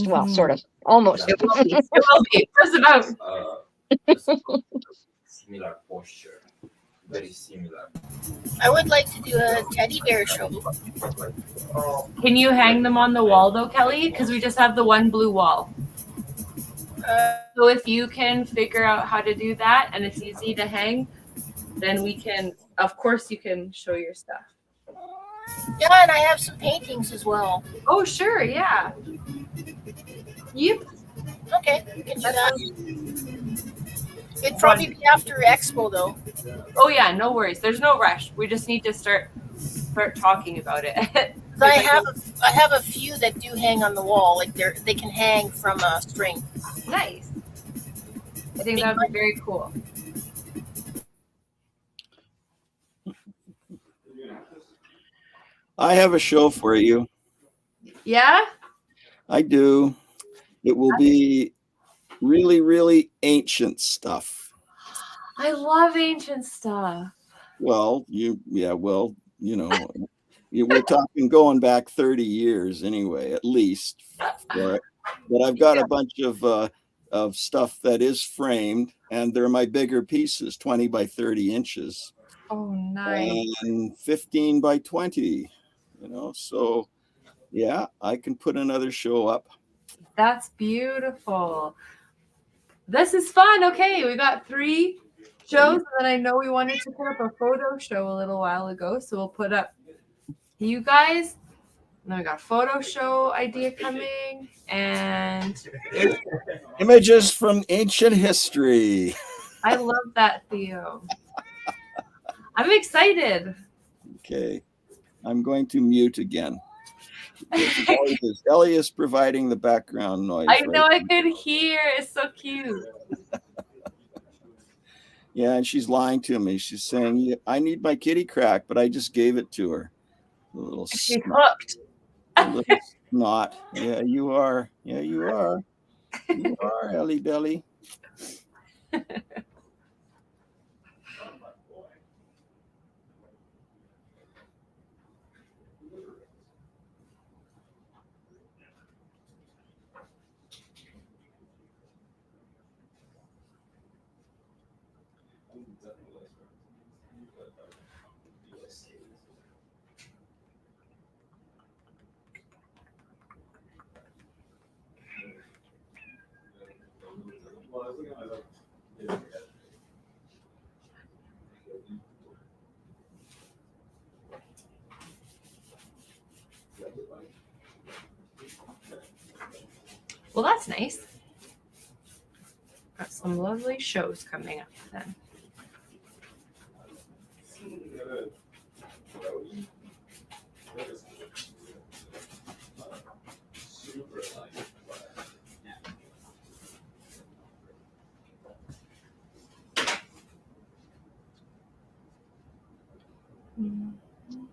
Speaker 4: Well,
Speaker 2: Mhm.
Speaker 4: sort of, almost.
Speaker 2: It will be. It will be. Just about.
Speaker 5: Similar posture. Very similar.
Speaker 9: I would like to do a teddy bear show.
Speaker 1: Oh,
Speaker 2: Can you hang them on the wall though, Kelly? Because we just have the one blue wall. So if you can figure out how to do that and it's easy to hang, then we can, of course, you can show your stuff.
Speaker 9: Yeah, and I have some paintings as well.
Speaker 2: Oh, sure. Yeah. Yep.
Speaker 9: Okay, we can do that. It'd probably be after Expo though.
Speaker 2: Oh, yeah. No worries. There's no rush. We just need to start talking about it.
Speaker 9: 'Cause I have a few that do hang on the wall, like they can hang from a string.
Speaker 2: Nice. I think that would be very cool.
Speaker 8: I have a show for you.
Speaker 2: Yeah?
Speaker 8: I do. It will be really, really ancient stuff.
Speaker 2: I love ancient stuff.
Speaker 8: Well, we're talking going back 30 years anyway, at least. But I've got a bunch of of stuff that is framed, and they're my bigger pieces, 20 by 30 inches
Speaker 2: Oh, nice.
Speaker 8: and 15 by 20, so yeah, I can put another show up.
Speaker 2: That's beautiful. This is fun. Okay, we got 3 shows, and then I know we wanted to put up a photo show a little while ago, so we'll put up you guys. And then we got a photo show idea coming, and
Speaker 8: Images from ancient history.
Speaker 2: I love that, Theo. I'm excited.
Speaker 8: Okay, I'm going to mute again. Ellie is providing the background noise.
Speaker 2: I know,
Speaker 8: right
Speaker 2: I could hear. It's so cute.
Speaker 8: Yeah, and she's lying to me. She's saying, "Yeah, I need my kitty crack, but I just gave it to her." A little
Speaker 2: She's
Speaker 8: snot.
Speaker 2: hooked.
Speaker 8: A little snot. Yeah, you are. Yeah, you are. You are, Ellie Belly.
Speaker 2: Well, that's nice. Got some lovely shows coming up then.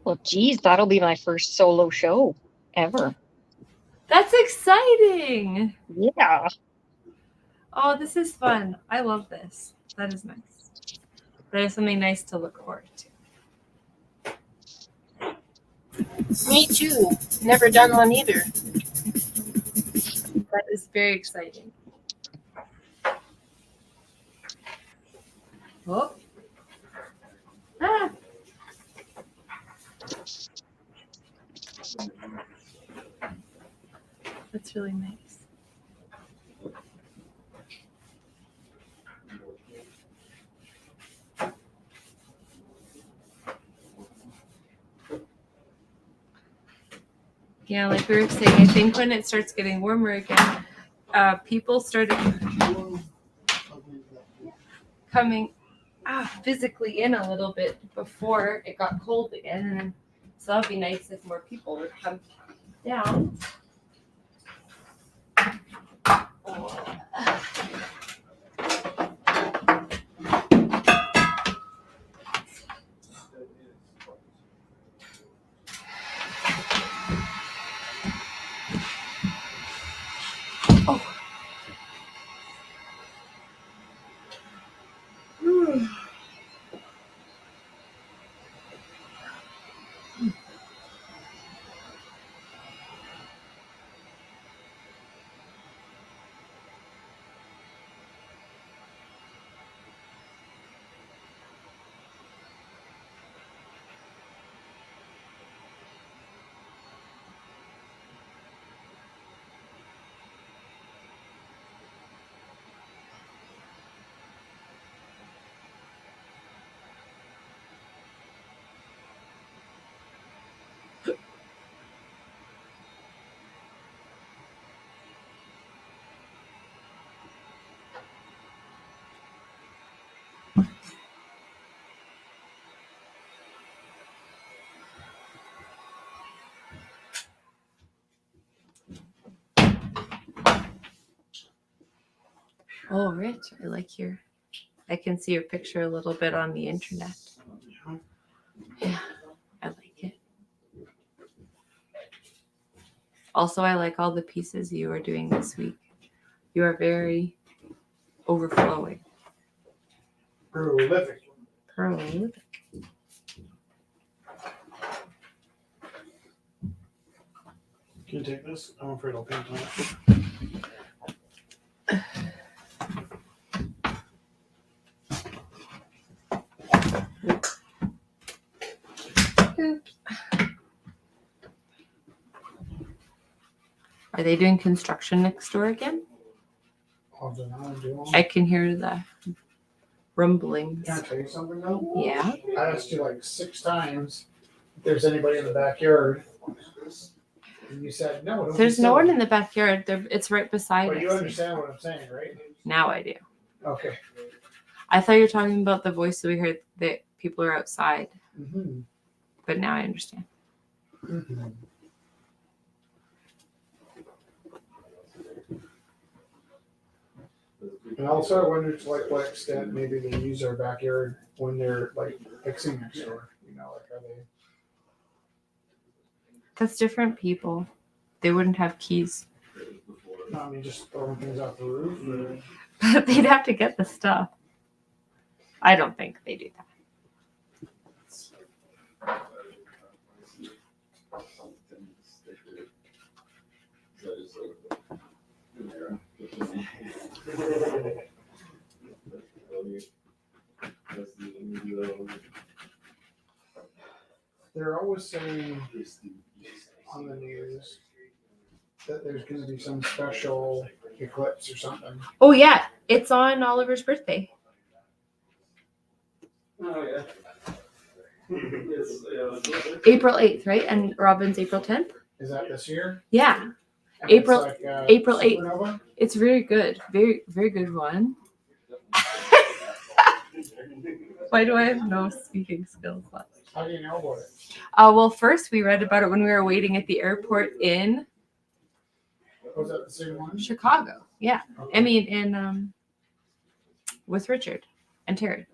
Speaker 4: Well, geez, that'll be my first solo show ever.
Speaker 2: That's exciting.
Speaker 4: Yeah.
Speaker 2: Oh, this is fun. I love this. That is nice. That is something nice to look forward to.
Speaker 9: Me too. Never done one either.
Speaker 2: That is very exciting. Oh. Ah. That's really nice. Yeah, like we were saying, I think when it starts getting warmer again, people started coming physically in a little bit before it got cold again. And so that'd be nice if more people would come down. Oh, Rich, I like I can see your picture a little bit on the internet. Yeah, I like it. Also, I like all the pieces you are doing this week. You are very overflowing.
Speaker 1: Prolific.
Speaker 2: Prolific.
Speaker 1: Can you take this? I'm afraid I'll paint on it.
Speaker 2: Are they doing construction next door again?
Speaker 1: I don't know, do
Speaker 2: I can hear the rumblings.
Speaker 1: Can I tell you something though?
Speaker 2: Yeah.
Speaker 1: I asked you like 6 times if there's anybody in the backyard. And you said no. Don't be
Speaker 2: There's no one
Speaker 1: silly."
Speaker 2: in the backyard. It's right beside
Speaker 1: But you
Speaker 2: us.
Speaker 1: understand what I'm saying, right?
Speaker 2: Now I do.
Speaker 1: Okay.
Speaker 2: I thought you were talking about the voice that we heard that people are outside,
Speaker 1: Mm-hmm.
Speaker 2: but now I understand.
Speaker 1: Mm-hmm. And also, I wonder to like what extent maybe they use our backyard when they're like fixing next door. You know, like are they?
Speaker 2: That's different people. They wouldn't have keys.
Speaker 1: No, I mean just throwing things off the roof. Or...
Speaker 2: But they'd have to get the stuff. I don't think they do that.
Speaker 1: They're always saying on the news that there's going to be some special eclipse or something.
Speaker 2: Oh yeah, it's on Oliver's birthday.
Speaker 7: Oh, yeah.
Speaker 2: April 8th, right? And Robin's April 10th?
Speaker 1: Is that this year?
Speaker 2: Yeah.
Speaker 1: And
Speaker 2: April-
Speaker 1: it's
Speaker 2: April 8th.
Speaker 1: supernova?
Speaker 2: It's very good. Very, very good one. Why do I have no speaking skills left?
Speaker 1: How do you know about it?
Speaker 2: Well, first we read about it when we were waiting at the airport in
Speaker 1: Was that the same one?
Speaker 2: Chicago. Yeah.
Speaker 1: Okay.
Speaker 2: I mean, in with Richard and Terry.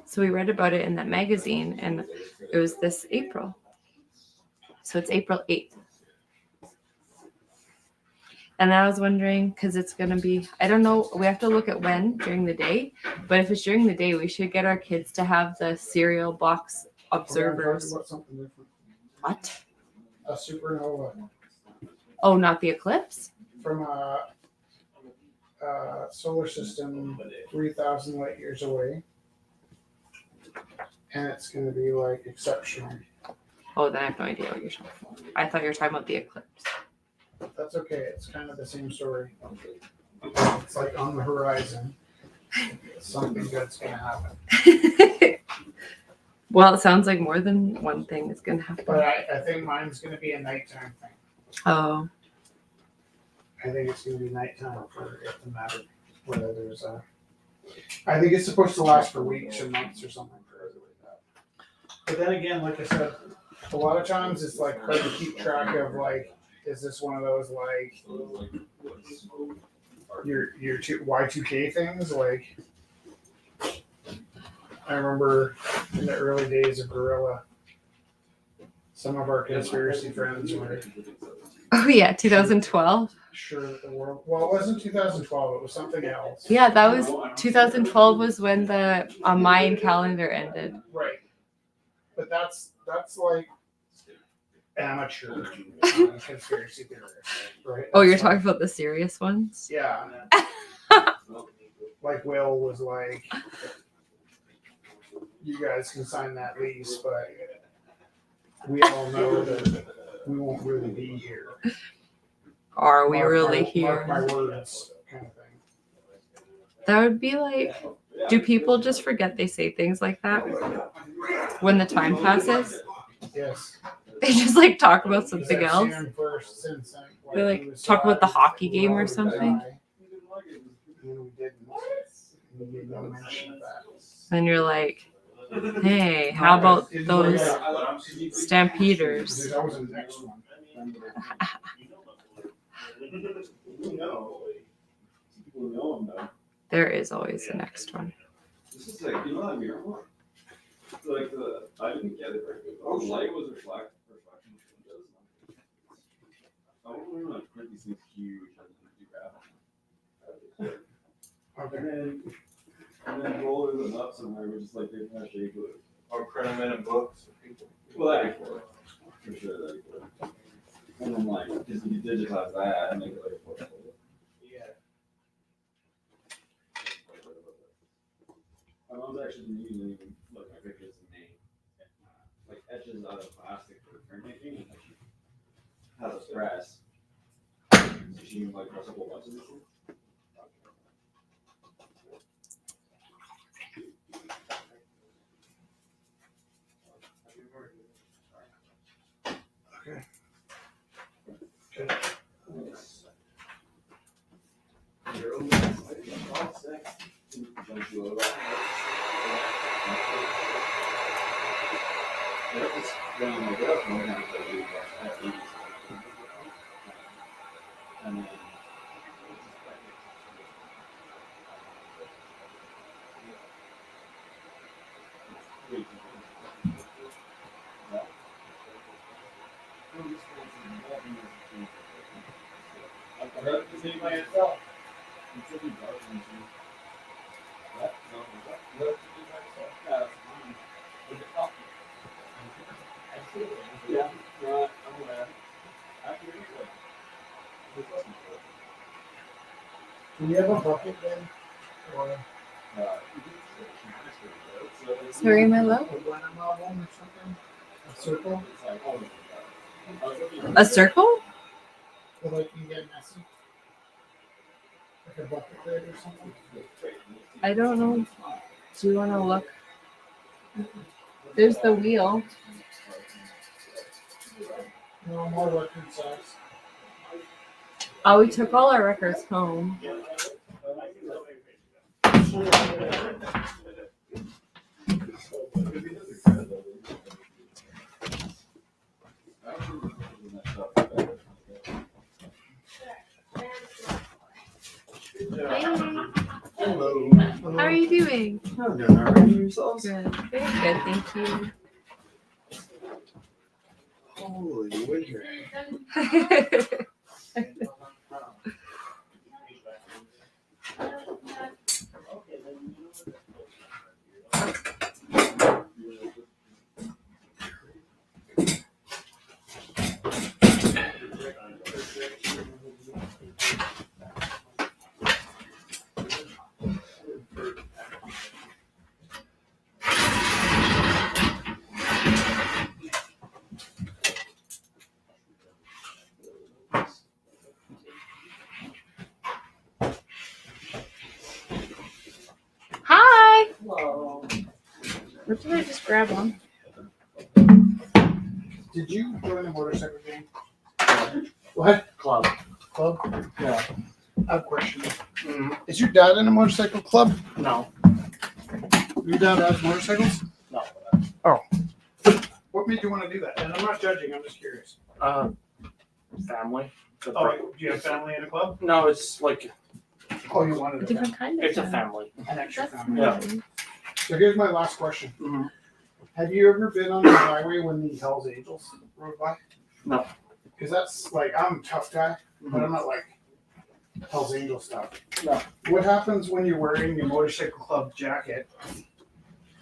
Speaker 2: So we read about it in that magazine, and it was this April. So it's April 8th. And I was wondering, because it's going to be, I don't know, we have to look at when during the day, but if it's during the day, we should get our kids to have the cereal box
Speaker 1: We're gonna talk
Speaker 2: observers.
Speaker 1: about something different.
Speaker 2: What?
Speaker 1: A supernova
Speaker 2: Oh, not the eclipse?
Speaker 1: from a solar system 3,000 light years away. And it's going to be like exceptional.
Speaker 2: Oh, then I have no idea what you're talking about. I thought you were talking about the eclipse.
Speaker 1: That's okay. It's kind of the same story. It's like on the horizon. Something good's going to happen.
Speaker 2: Well, it sounds like more than one thing is going to happen.
Speaker 1: But I think mine's going to be a nighttime thing.
Speaker 2: Oh,
Speaker 1: I think it's going to be nighttime for it to matter. Whether there's a. I think it's supposed to last for weeks or months or something crazy like that. But then again, like I said, a lot of times it's like hard to keep track of like, is this one of those like your Y2K things? Like, I remember in the early days of Gorilla, some of our conspiracy friends were
Speaker 2: oh yeah, 2012.
Speaker 1: sure that the world. Well, it wasn't 2012. It was something else.
Speaker 2: Yeah, that was 2012 was when the Mayan calendar ended.
Speaker 1: Right. But that's like amateur conspiracy theorist, right?
Speaker 2: Oh, you're
Speaker 1: That's
Speaker 2: talking
Speaker 1: like-
Speaker 2: about the serious ones?
Speaker 1: Yeah. Like Will was like, you guys can sign that lease, but we all know that we won't really be here.
Speaker 2: Are we
Speaker 1: Mark
Speaker 2: really
Speaker 1: my-
Speaker 2: here?
Speaker 1: Mark my words, kind of thing.
Speaker 2: That would be like, do people just forget they say things like that when the time passes?
Speaker 1: Yes.
Speaker 2: They just like talk about
Speaker 1: Because
Speaker 2: something
Speaker 1: I've
Speaker 2: else.
Speaker 1: seen him first since,
Speaker 2: They, like,
Speaker 1: he was
Speaker 2: talk about the
Speaker 1: 5,
Speaker 2: hockey game or
Speaker 1: we were
Speaker 2: something.
Speaker 1: die, And we didn't. We made no mention of that.
Speaker 2: And you're like, hey, how about those stampeders?
Speaker 1: There's always a next one.
Speaker 7: People know him though.
Speaker 2: There is always the next one.
Speaker 7: This is like, you know that mirror one? Like I didn't get it very good. The light was reflection. I don't remember like print these things huge and do graph.
Speaker 1: Okay.
Speaker 7: And then rollers and up somewhere, we're just like they kind of shape it.
Speaker 6: Or print them in books.
Speaker 7: Well, that'd be for it. For sure, that'd be for it. And then like, just you digitize that and make it like a portfolio. My mom's actually been using like my pictures in Maine, like etch sketches out of plastic for printmaking, and she has a press. So she can like press a whole bunch of these things.
Speaker 1: Do you have a bucket then? Or
Speaker 2: Sorry, my love.
Speaker 1: a one album or something? A circle?
Speaker 2: A circle?
Speaker 1: So like you can get messy? Like a bucket lid or something?
Speaker 2: I don't know. Do you want to look? There's the wheel.
Speaker 1: No, more record size.
Speaker 2: Oh, we took all our records home.
Speaker 6: Hello.
Speaker 2: How are you doing?
Speaker 6: I'm doing all right. Yourselves?
Speaker 2: Good. Very good, thank you.
Speaker 6: Holy winter.
Speaker 2: Hi.
Speaker 6: Hello.
Speaker 2: What did I just grab on?
Speaker 1: Did you join a motorcycle gang? What?
Speaker 6: Club.
Speaker 1: Club?
Speaker 6: Yeah.
Speaker 1: I have a question. Is your dad in a motorcycle club?
Speaker 6: No.
Speaker 1: Your dad has motorcycles?
Speaker 6: No.
Speaker 1: What made you want to do that? And I'm not judging, I'm just curious.
Speaker 6: Family.
Speaker 1: Oh, do you have family in a club?
Speaker 6: No, it's like
Speaker 1: Oh, you wanted
Speaker 2: A
Speaker 1: a
Speaker 2: different kind of
Speaker 6: it's a
Speaker 2: thing.
Speaker 6: family.
Speaker 1: an extra
Speaker 2: That's
Speaker 1: family.
Speaker 6: Yeah.
Speaker 2: nice.
Speaker 1: So here's my last question.
Speaker 6: Mhm.
Speaker 1: Have you ever been on the highway when the Hells Angels rode by?
Speaker 6: No.
Speaker 1: Because that's like, I'm a tough guy, but I'm not like Hells Angel stuff.
Speaker 6: No.
Speaker 1: What happens when you're wearing your motorcycle club jacket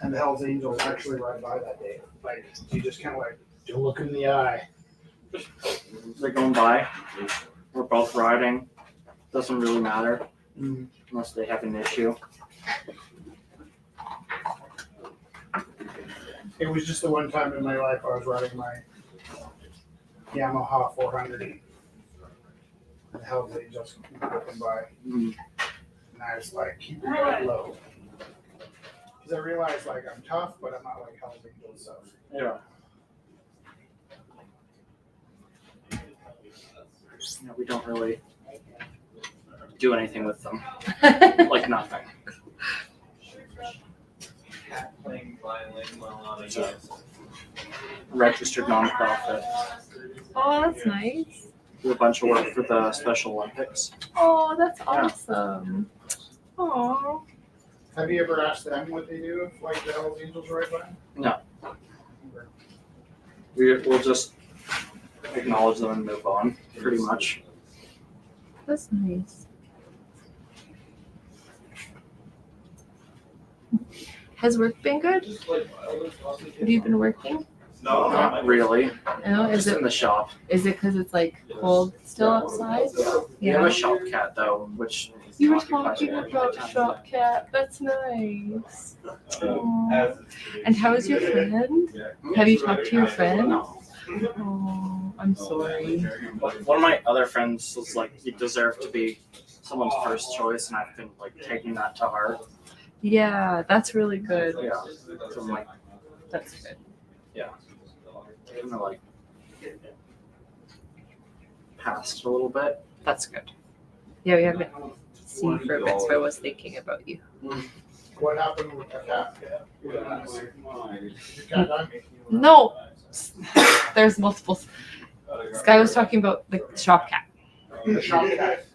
Speaker 1: and the Hells Angels actually ride by that day? Like, do you just kind of like, do look in the eye?
Speaker 6: They're going by. We're both riding. Doesn't really matter
Speaker 1: Mm.
Speaker 6: unless they have an issue.
Speaker 1: It was just the one time in my life I was riding my Yamaha 400. And the Hells Angels keep looking by.
Speaker 6: Mm.
Speaker 1: And I was like, keep your head low. Because I realized like I'm tough, but I'm not like Hells Angels. So
Speaker 6: Yeah. Yeah, we don't really do anything with them. Like nothing. It's a registered nonprofit.
Speaker 2: Oh, that's nice.
Speaker 6: Do a bunch of work for the Special Olympics.
Speaker 2: Oh, that's awesome. Oh.
Speaker 1: have you ever asked them what they do if like the Hells Angels ride by?
Speaker 6: We'll just acknowledge them and move on, pretty much.
Speaker 2: That's nice. Has work been good? Have you been working?
Speaker 6: No, not really.
Speaker 2: No, is
Speaker 6: Just in
Speaker 2: it
Speaker 6: the shop.
Speaker 2: because it's like cold still outside?
Speaker 6: We have a shop cat though, which
Speaker 2: You were talking about Shop Cat. That's nice. Aw. And how is your friend? Have you talked to your friend? Oh, I'm sorry.
Speaker 10: One of my other friends was like, you deserve to be someone's first choice, and I've been like taking that to heart.
Speaker 2: Yeah, that's really good.
Speaker 10: Yeah. So I'm like,
Speaker 2: That's good.
Speaker 10: kind of like past a little bit.
Speaker 2: That's good. Yeah, we haven't seen you for a bit, so I was thinking about you.
Speaker 1: What happened with the cat? Did your cat die?
Speaker 2: No, there's multiple. This guy was talking about the shop cat.
Speaker 1: The shop cat.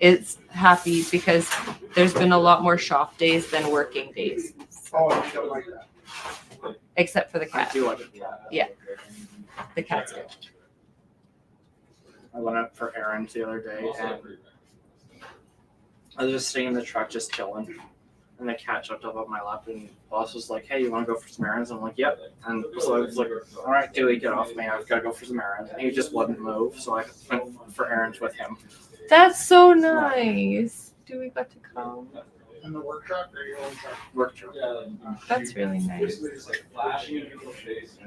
Speaker 2: It's happy because there's been a lot more shop days than working days,
Speaker 1: Oh, you don't like that.
Speaker 2: except for the
Speaker 10: I
Speaker 2: cat.
Speaker 10: do like it.
Speaker 2: The cat's good.
Speaker 10: I went up for errands the other day, and I was just sitting in the truck just chilling, and the cat jumped up on my lap, and boss was like, "Hey, you want to go for some errands?" I'm like, "Yep." And so I was like, "All right, Dewey, get off me. I've got to go for some errands." And he just wouldn't move, so I went for errands with him.
Speaker 2: That's so nice. Do we got to come?
Speaker 1: In the work truck or your own truck?
Speaker 10: Work truck.
Speaker 2: That's really nice.
Speaker 7: Basically just like flashing in people's face.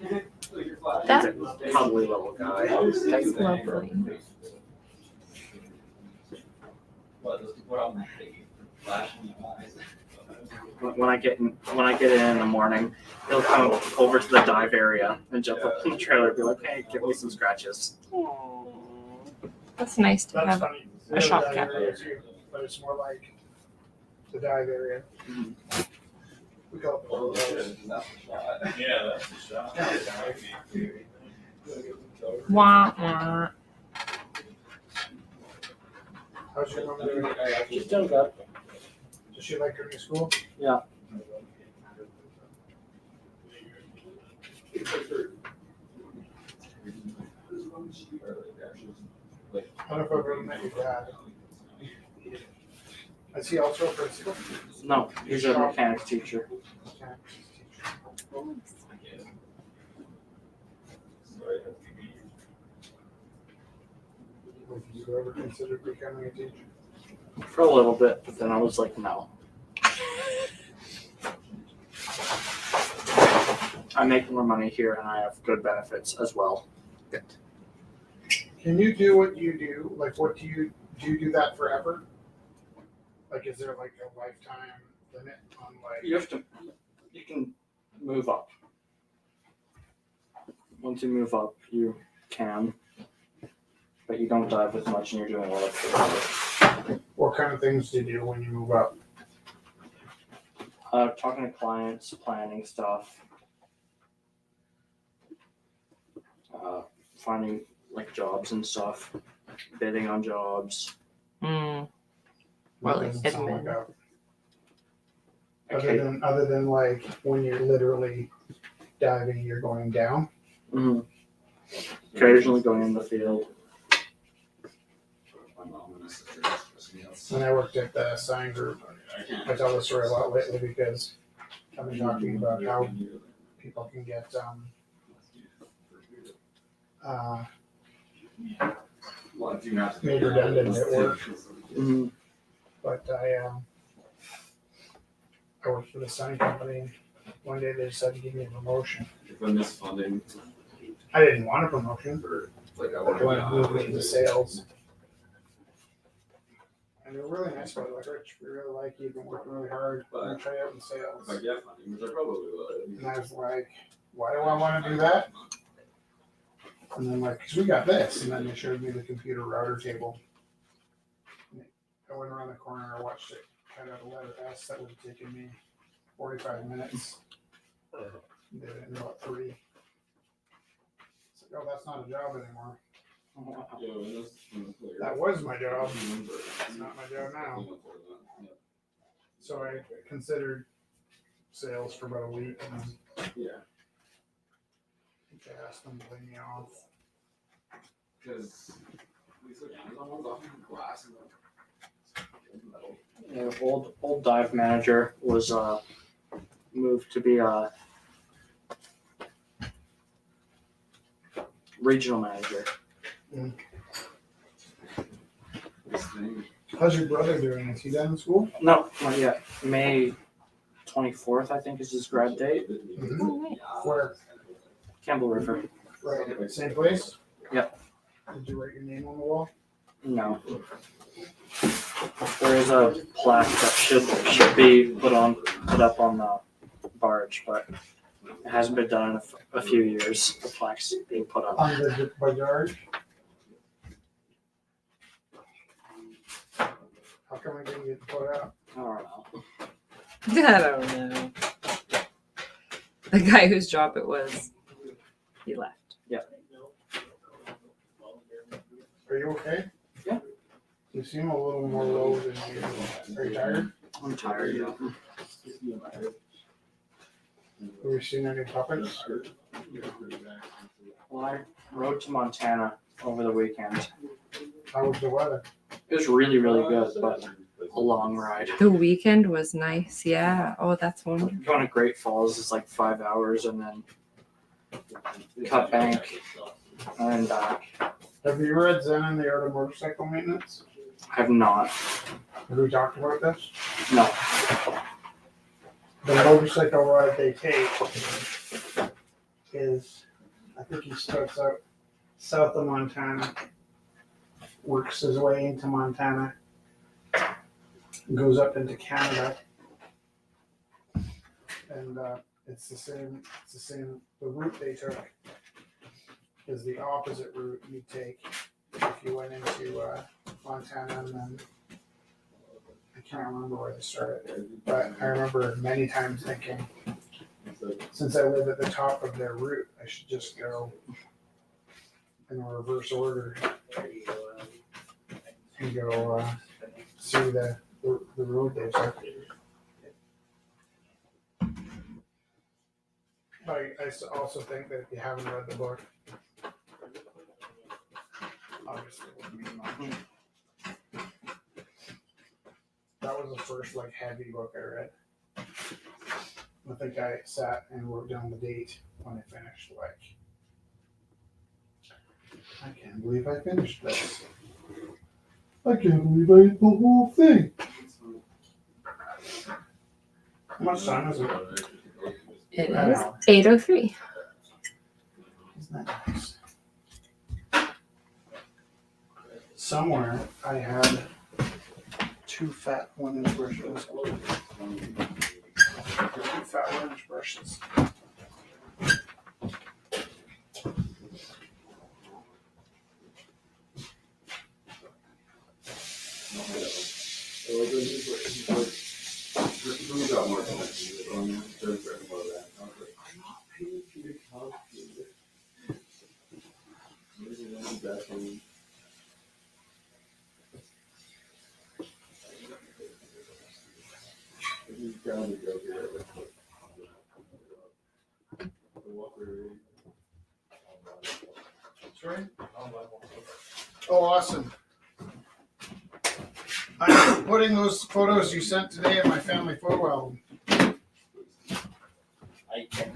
Speaker 2: That-
Speaker 10: He's a cuddly little guy.
Speaker 2: That's lovely.
Speaker 10: When I get in the morning, he'll come over to the dive area and jump up in the trailer and be like, "Hey, give me some scratches."
Speaker 2: Aw. That's nice to
Speaker 1: That's
Speaker 2: have.
Speaker 1: funny.
Speaker 2: a shop
Speaker 1: Dive
Speaker 2: cat.
Speaker 1: area too, but it's more like the dive area. We call it the little house.
Speaker 6: Yeah, that's the shot.
Speaker 2: Wah, wah.
Speaker 1: How's your mom doing?
Speaker 10: She's doing good.
Speaker 1: Does she like her new school?
Speaker 10: Yeah.
Speaker 1: I don't know if I've ever met your dad. Is he also a principal?
Speaker 10: No, he's a mechanics teacher.
Speaker 1: Have you ever considered becoming a teacher?
Speaker 10: For a little bit, but then I was like, no. I make more money here and I have good benefits as well.
Speaker 1: Can you do what you do? Like, what do you do that forever? Like, is there like a lifetime limit on like?
Speaker 10: You can move up. Once you move up, you can, but you don't dive as much and you're doing a lot of
Speaker 1: What kind of things do you do when you move up?
Speaker 10: talking to clients, planning stuff, finding like jobs and stuff, bidding on jobs.
Speaker 2: Mm.
Speaker 1: What
Speaker 2: Or like
Speaker 1: does it sound
Speaker 2: admin.
Speaker 1: like that?
Speaker 10: Okay.
Speaker 1: Other than like when you're literally diving, you're going down.
Speaker 10: Mm-hmm. Occasionally going in the field.
Speaker 1: When I worked at the sign group, I tell this story a lot lately because I've been talking about how people can get made redundant at work.
Speaker 10: Mm-hmm.
Speaker 1: But I worked for the sign company, and one day they decided to give me a promotion.
Speaker 7: Funding.
Speaker 1: I didn't want a promotion,
Speaker 7: Like I
Speaker 1: but they wanted to move me into sales. And they're really nice about it. Like, Rich, we really like you. You've been working really hard. We're gonna try you out in sales.
Speaker 7: If I get funding, which I probably would.
Speaker 1: And I was like, why do I want to do that? And then like, because we got this. And then they showed me the computer router table. I went around the corner, I watched it cut out a letter S that would have taken me 45 minutes. Did it in about 3. It's like, oh, that's not a job anymore. That was my job. It's not my job now. So I considered sales for about a week and then
Speaker 7: Yeah.
Speaker 1: they asked them to lay me off.
Speaker 7: Because these like Amazon ones often have glass in them.
Speaker 10: Yeah, old dive manager was moved to be a regional manager.
Speaker 7: this thing.
Speaker 1: How's your brother doing? Is he done in school?
Speaker 10: No, not yet. May 24th, I think, is his grad date.
Speaker 2: Oh, nice.
Speaker 1: Where?
Speaker 10: Campbell River.
Speaker 1: Right. Same place?
Speaker 10: Yep.
Speaker 1: Did you write your name on the wall?
Speaker 10: No. There is a plaque that should be put up on the barge, but it hasn't been done in a few years. The plaque's being put up.
Speaker 1: On the barge? How come I didn't get put out?
Speaker 10: I don't know.
Speaker 3: I don't know. The guy whose job it was, he left.
Speaker 1: Are you okay?
Speaker 10: Yeah.
Speaker 1: You seem a little more low than usual. Are you tired?
Speaker 10: I'm tired. Yeah.
Speaker 1: Have you seen any puppets?
Speaker 10: Well, I rode to Montana over the weekend.
Speaker 1: How was the weather?
Speaker 10: It was really, really good, but a long ride.
Speaker 3: The weekend was nice. Yeah. Oh, that's wonderful.
Speaker 10: Going to Great Falls is like 5 hours, and then Cut Bank, and then back.
Speaker 1: Have you read Zen and the Art of Motorcycle Maintenance?
Speaker 10: I have not.
Speaker 1: Have we talked about this?
Speaker 10: No.
Speaker 1: The motorcycle ride they take is, I think he starts out south of Montana, works his way into Montana, goes up into Canada, and it's the same. The route they took is the opposite route you take if you went into Montana, and then I can't remember where they started, but I remember many times thinking, since I live at the top of their route, I should just go in a reverse order and go see the road they took. I also think that if you haven't read the book, obviously it wouldn't mean much. That was the first like heavy book I read. I think I sat and wrote down the date when I finished. Like, I can't believe I finished this. I can't believe I ate the whole thing. How much time is it?
Speaker 3: It
Speaker 1: I
Speaker 3: is
Speaker 1: know.
Speaker 3: 8:03.
Speaker 1: Isn't that nice? Somewhere I had 2 fat 1-inch brushes. 2 fat 1-inch brushes. Sorry? Oh, awesome. I'm putting those photos you sent today in my family photo album.
Speaker 5: I can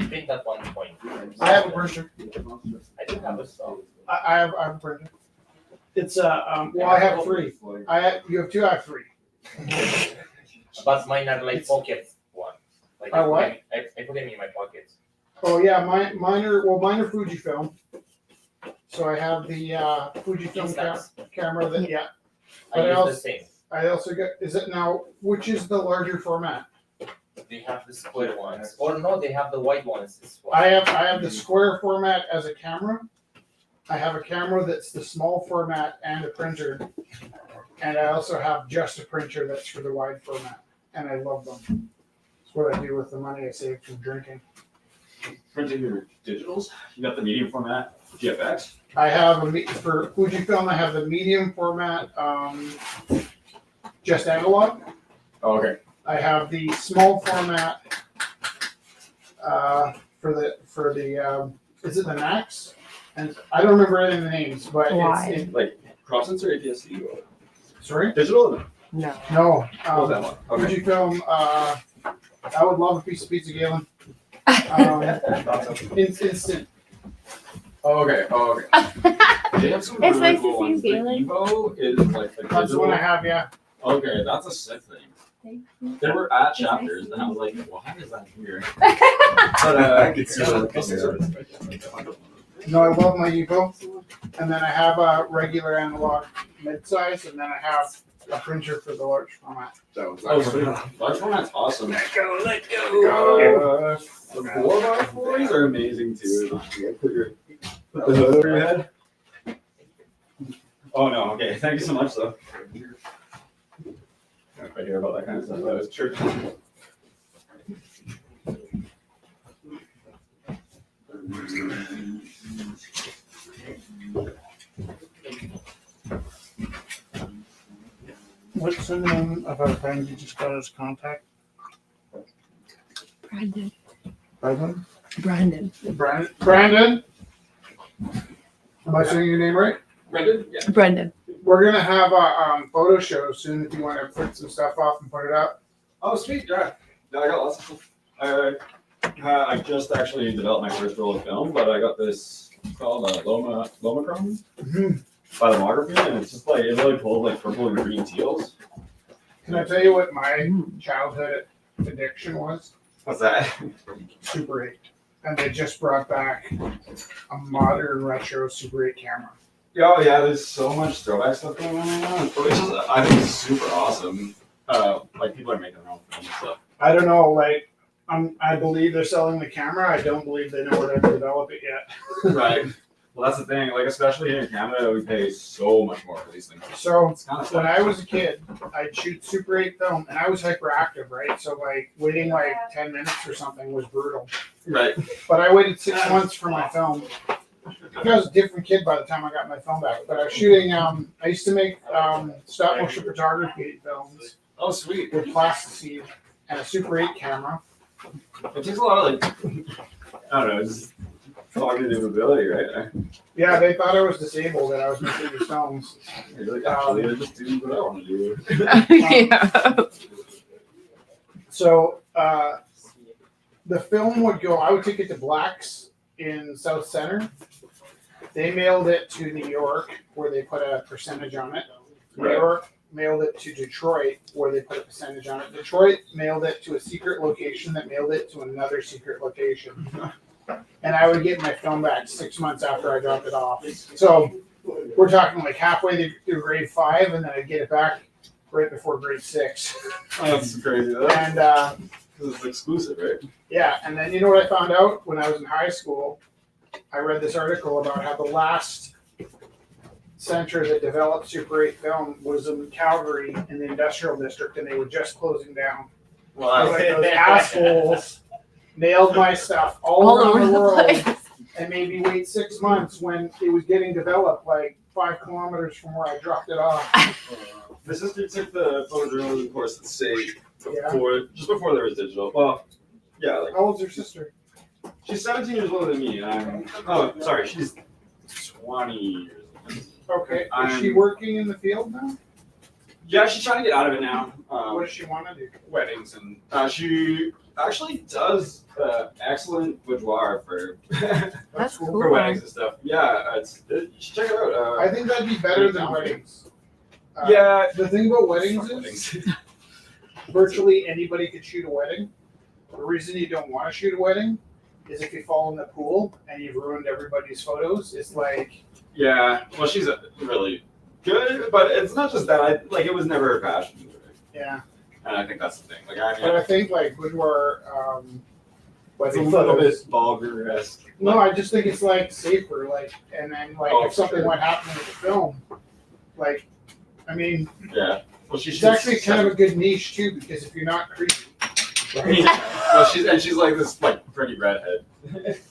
Speaker 5: print at one point.
Speaker 1: I have a printer.
Speaker 5: I do have a stock.
Speaker 1: I have a printer. It's well, I have 3. You have 2. I have 3.
Speaker 5: But mine are like pocket ones. Like
Speaker 1: What?
Speaker 5: I put them in my pockets.
Speaker 1: Oh yeah, mine are Fujifilm. So I have the Fujifilm
Speaker 5: Instax.
Speaker 1: camera that
Speaker 5: I
Speaker 1: But
Speaker 5: use
Speaker 1: else-
Speaker 5: the same.
Speaker 1: I also got. Is it now? Which is the larger format?
Speaker 5: They have the square ones, or no, they have the white ones. This one.
Speaker 1: I have the square format as a camera. I have a camera that's the small format and a printer, and I also have just a printer that's for the wide format, and I love them. It's what I do with the money I save from drinking.
Speaker 7: Printing your digitals? You got the medium format GFX?
Speaker 1: I have for Fujifilm. I have the medium format, just analog.
Speaker 7: Oh, okay.
Speaker 1: I have the small format for the is it the Max? And I don't remember any of the names, but
Speaker 3: Why?
Speaker 1: it's
Speaker 7: Like crop sensor APS-C?
Speaker 1: sorry.
Speaker 7: Digital?
Speaker 3: No.
Speaker 1: No,
Speaker 7: What was that one? Okay.
Speaker 1: Fujifilm. I would love a piece of pizza, Galen. Instant.
Speaker 7: Oh, okay. They have some
Speaker 2: It's
Speaker 7: really
Speaker 2: nice to
Speaker 7: cool
Speaker 2: see you,
Speaker 7: ones. The
Speaker 2: Galen.
Speaker 7: Evo is like the
Speaker 1: That's the one I
Speaker 7: digital.
Speaker 1: have, yeah.
Speaker 7: Okay, that's a sick thing.
Speaker 2: Thank you.
Speaker 7: They were at
Speaker 2: It's nice
Speaker 7: chapters,
Speaker 2: to
Speaker 7: and I was
Speaker 2: meet
Speaker 7: like, why is that here? But
Speaker 6: I could see
Speaker 7: yeah,
Speaker 6: that
Speaker 7: this is
Speaker 6: coming
Speaker 1: No, I love my Evo. And then I have a regular analog mid-size, and then I have a printer for the large format.
Speaker 6: That was
Speaker 7: Oh, sweet. Large format's awesome.
Speaker 1: Go, let
Speaker 7: The 4x4s are amazing too. Put the hood over your head. Oh no, okay. Thank you so much though. If I hear about that kind of stuff, that was church.
Speaker 1: What's the name of our friend you just got as contact?
Speaker 2: Brandon.
Speaker 1: Brandon?
Speaker 2: Brandon.
Speaker 1: Brandon? Am I saying your name right?
Speaker 7: Brendan? Yeah.
Speaker 2: Brandon.
Speaker 1: We're gonna have a photo show soon if you want to print some stuff off and put it up.
Speaker 7: Oh, sweet. Yeah. Yeah, I got lots of stuff. I just actually developed my first roll of film, but I got this called Lomachrome by Lomography, and it's just like, it really pulled like purple and green teals.
Speaker 1: Can I tell you what my childhood addiction was?
Speaker 7: What's that?
Speaker 1: Super 8. And they just brought back a modern retro Super 8 camera.
Speaker 7: Oh yeah, there's so much throwback stuff going on right now, which is, I think, is super awesome. Like people are making their own film and stuff.
Speaker 1: I don't know, like, I believe they're selling the camera. I don't believe they know where to develop it yet.
Speaker 7: Right. Well, that's the thing. Like, especially here in Canada, we pay so much more for these things.
Speaker 1: So
Speaker 7: It's kind of
Speaker 1: when I was a kid, I'd shoot Super 8 film, and I was hyperactive, right? So like waiting like 10 minutes or something was brutal.
Speaker 7: right.
Speaker 1: But I waited 6 months for my film. I was a different kid by the time I got my film back. But I was shooting. I used to make stop motion photography films
Speaker 7: Oh, sweet.
Speaker 1: with plasticine and a Super 8 camera.
Speaker 7: It takes a lot of like, I don't know, just cognitive ability, right?
Speaker 1: Yeah, they thought I was disabled and I was making these films.
Speaker 7: You're like, actually, I just do what I want to do.
Speaker 2: Yeah.
Speaker 1: So the film would go. I would take it to Black's in South Center. They mailed it to New York, where they put a percentage on it. New
Speaker 7: Right.
Speaker 1: York mailed it to Detroit, where they put a percentage on it. Detroit mailed it to a secret location that mailed it to another secret location. And I would get my film back 6 months after I dropped it off. So we're talking like halfway through grade 5, and then I'd get it back right before grade 6.
Speaker 7: Oh, that's crazy though.
Speaker 1: And
Speaker 7: Because it's exclusive, right?
Speaker 1: yeah, and then you know what I found out when I was in high school? I read this article about how the last center that developed Super 8 film was in Calgary in the industrial district, and they were just closing down. I was like, those assholes nailed my stuff all around the world and made me wait 6 months when it was getting developed like 5 kilometers from where I dropped it off.
Speaker 7: My sister took the photojournalism course at SAIT
Speaker 1: Yeah.
Speaker 7: just before there was digital. Well, yeah, like
Speaker 1: How old's your sister?
Speaker 7: she's 17 years older than me, and she's 20 years older.
Speaker 1: Okay. Is she working in the field now?
Speaker 7: Yeah, she's trying to get out of it now.
Speaker 1: What does she want to do?
Speaker 7: Weddings, and she actually does excellent boudoir for
Speaker 2: That's cool.
Speaker 7: for weddings and stuff. Yeah, you should check it out.
Speaker 1: I think that'd be better than weddings.
Speaker 7: Yeah.
Speaker 1: The thing about weddings is virtually anybody could shoot a wedding. The reason you don't want to shoot a wedding is if you fall in the pool and you've ruined everybody's photos. It's like,
Speaker 7: Yeah, well, she's really good, but it's not just that. It was never her passion,
Speaker 1: yeah.
Speaker 7: and I think that's the thing. Like, I
Speaker 1: But
Speaker 7: mean,
Speaker 1: I think like boudoir
Speaker 7: it's a
Speaker 1: wedding
Speaker 7: little
Speaker 1: photos.
Speaker 7: bit vulgar-esque.
Speaker 1: No, I just think it's like safer. Like, and then like
Speaker 7: Oh,
Speaker 1: if something
Speaker 7: sure.
Speaker 1: went happen with the film, like, I mean,
Speaker 7: Yeah. Well, she
Speaker 1: it's actually kind of a good niche too because if you're not creepy,
Speaker 7: well, she's like this pretty redhead.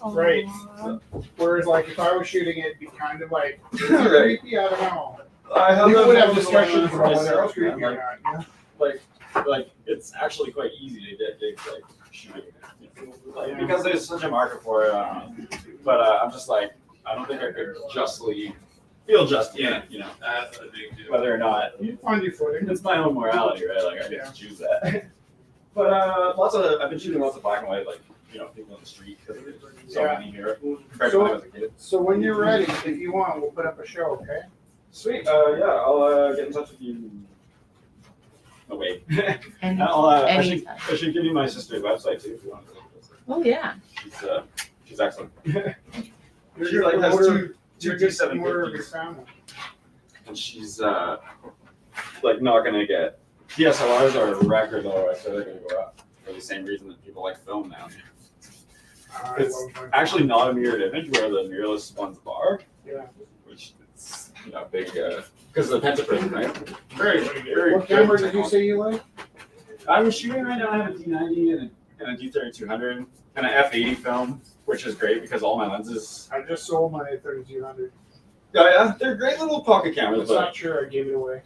Speaker 1: right? Whereas like if I was shooting it, it'd be kind of like is it
Speaker 7: Right.
Speaker 1: creepy. I don't know.
Speaker 7: I have
Speaker 1: We
Speaker 7: that
Speaker 1: would have
Speaker 7: problem
Speaker 1: discussions
Speaker 7: for
Speaker 1: about whether
Speaker 7: myself,
Speaker 1: it's creepy
Speaker 7: man.
Speaker 1: or not. You know?
Speaker 7: Like it's actually quite easy to get gigs like shooting it. Because there's such a market for it. But I'm just like, I don't think I could feel just in it,
Speaker 5: That's the big deal.
Speaker 7: whether or not
Speaker 1: You find your footing.
Speaker 7: it's my own morality, right? Like I get to choose that. But I've been shooting lots of black and white, like people on the street because there's so
Speaker 1: Yeah.
Speaker 7: many here compared to when I was a kid.
Speaker 1: So when you're ready, if you want, we'll put up a show, okay?
Speaker 7: Sweet. Yeah, I'll get in touch with you. No, wait.
Speaker 2: And
Speaker 7: I should
Speaker 2: anytime.
Speaker 7: give you my sister's website too if you want to.
Speaker 2: Oh yeah.
Speaker 7: She's excellent.
Speaker 1: You're
Speaker 7: She
Speaker 1: good
Speaker 7: like has
Speaker 1: promoter-
Speaker 7: two
Speaker 1: you're a good promoter of your
Speaker 7: D750s,
Speaker 1: family.
Speaker 7: and she's like not gonna get DSLRs are a record though. I said they're gonna go up for the same reason that people like film now.
Speaker 1: I
Speaker 7: It's
Speaker 1: love my-
Speaker 7: actually not a mirrored image where the mirrorless ones are,
Speaker 1: Yeah.
Speaker 7: which is big because of the pentaprint, right? Very
Speaker 1: What camera
Speaker 7: good
Speaker 1: did you say you like?
Speaker 7: I'm shooting right now. I have a D90 and a D3200 and an F80 film, which is great because all my lenses.
Speaker 1: I just sold my 3200.
Speaker 7: Oh yeah, they're great little pocket cameras,
Speaker 1: It's
Speaker 7: but
Speaker 1: not sure I gave it away.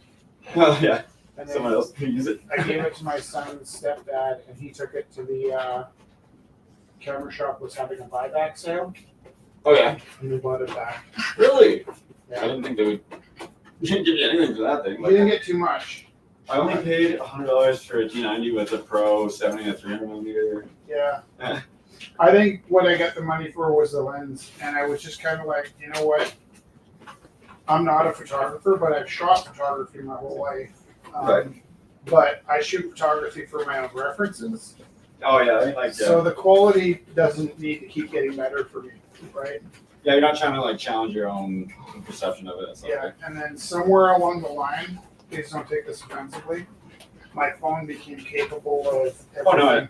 Speaker 7: well, yeah,
Speaker 1: And
Speaker 7: someone
Speaker 1: then
Speaker 7: else can use it.
Speaker 1: I gave it to my son's stepdad, and he took it to the camera shop was having a buyback sale,
Speaker 7: Oh yeah,
Speaker 1: and he bought it back.
Speaker 7: really? I
Speaker 1: Yeah.
Speaker 7: didn't think they would. You didn't give me anything for that thing.
Speaker 1: He didn't get too much.
Speaker 7: I only paid $100 for a D90 with a Pro 70 to 300 millimeter.
Speaker 1: Yeah. I think what I got the money for was the lens, and I was just kind of like, you know what? I'm not a photographer, but I've shot photography my whole life.
Speaker 7: Right.
Speaker 1: But I shoot photography for my own references,
Speaker 7: Oh yeah, like
Speaker 1: so the quality doesn't need to keep getting better for me, right?
Speaker 7: yeah, you're not trying to like challenge your own perception of it. It's
Speaker 1: Yeah,
Speaker 7: okay.
Speaker 1: and then somewhere along the line, please don't take this offensively, my phone became capable of everything.
Speaker 7: Oh, no,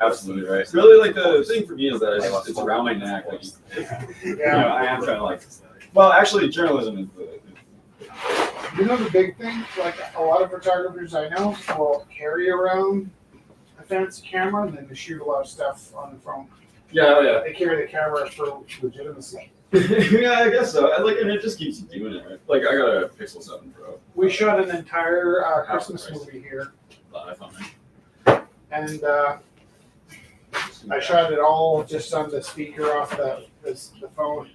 Speaker 7: Absolutely right. Really, like the thing for me is that it's around my neck. Like,
Speaker 1: Yeah.
Speaker 7: I am trying to like. Well, actually, journalism is the.
Speaker 1: You know the big thing, like a lot of photographers I know will carry around a fancy camera and then they shoot a lot of stuff on the phone.
Speaker 7: Yeah, yeah.
Speaker 1: They carry the camera for legitimacy.
Speaker 7: Yeah, I guess so. And it just keeps you doing it, right? Like I got a Pixel 7 Pro.
Speaker 1: We shot an entire Christmas movie here, and I shot it all just on the speaker off the phone.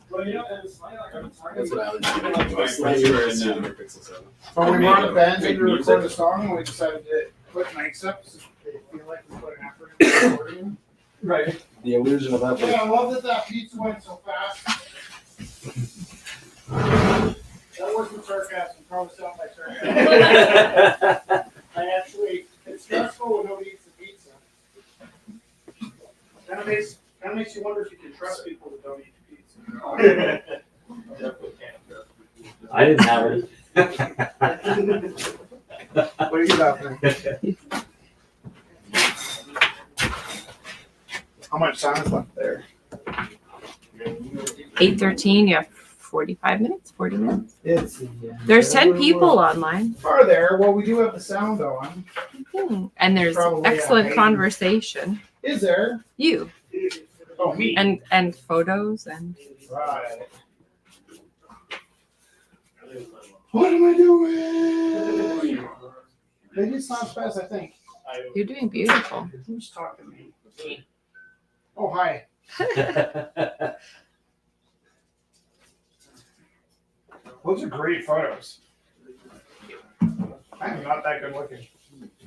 Speaker 7: Well, you know, and it's funny, like I'm
Speaker 5: That's what I was doing.
Speaker 7: like my
Speaker 5: Where's
Speaker 7: friends
Speaker 5: your Pixel 7?
Speaker 1: When we
Speaker 7: I
Speaker 1: brought
Speaker 7: made
Speaker 1: a
Speaker 7: a
Speaker 1: band in
Speaker 7: big
Speaker 1: to record
Speaker 7: music.
Speaker 1: a song, we decided to put mics up so they feel like we put an effort into recording.
Speaker 7: Right.
Speaker 5: The illusion of that.
Speaker 1: Yeah, I love that pizza went so fast. That wasn't sarcasm, probably sound like sarcasm. I actually, it's stressful when nobody eats the pizza. Kind of makes you wonder if you can trust people that don't eat the pizza.
Speaker 5: I didn't have it.
Speaker 1: What are you laughing? How much time is left there?
Speaker 2: 8:13. You have 45 minutes. 40 minutes.
Speaker 1: It's
Speaker 2: There's 10 people online.
Speaker 1: Are there? Well, we do have the sound on.
Speaker 2: And there's
Speaker 1: Probably,
Speaker 2: excellent
Speaker 1: yeah.
Speaker 2: conversation.
Speaker 1: Is there?
Speaker 2: You
Speaker 1: Oh, me.
Speaker 2: and photos and
Speaker 1: Right. What am I doing? Maybe it's not as fast as I think.
Speaker 2: you're doing beautiful.
Speaker 1: Who's talking to me? Oh, hi. Those are great photos. I'm not that good looking.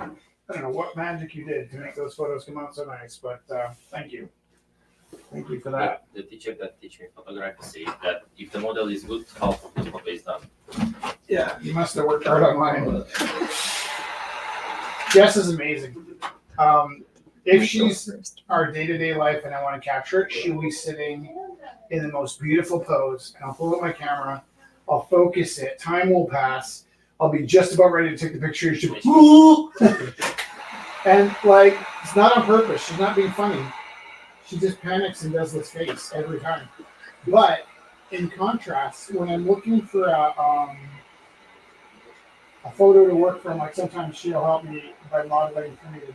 Speaker 1: I don't know what magic you did to make those photos come out so nice, but thank you. Thank you for that.
Speaker 5: The teacher that teach me photography says that if the model is good, half of the photo is done.
Speaker 1: Yeah, you must have worked hard online. Jess is amazing. If she's our day-to-day life and I want to capture it, she'll be sitting in the most beautiful pose, and I'll pull out my camera, I'll focus it, time will pass, I'll be just about ready to take the picture, she'll be, and like, it's not on purpose, she's not being funny, she just panics and does this face every time. But in contrast, when I'm looking for a photo to work from, like sometimes she'll help me by modeling for me to do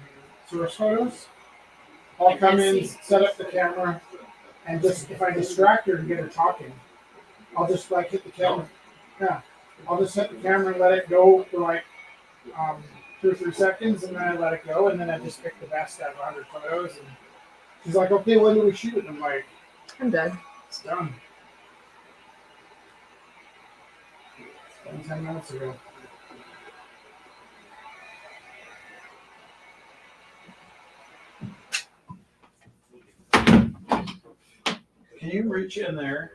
Speaker 1: source photos. I'll come in, set up the camera, and just if I distract her to get her talking, I'll just like hit the camera. Yeah, I'll just hit the camera and let it go for like 2 or 3 seconds, and then I let it go, and then I just pick the best out of 100 photos. And she's like, "Okay, when do we shoot?" And I'm like,
Speaker 2: I'm done.
Speaker 1: "It's done. It's done 10 minutes ago." Can you reach in there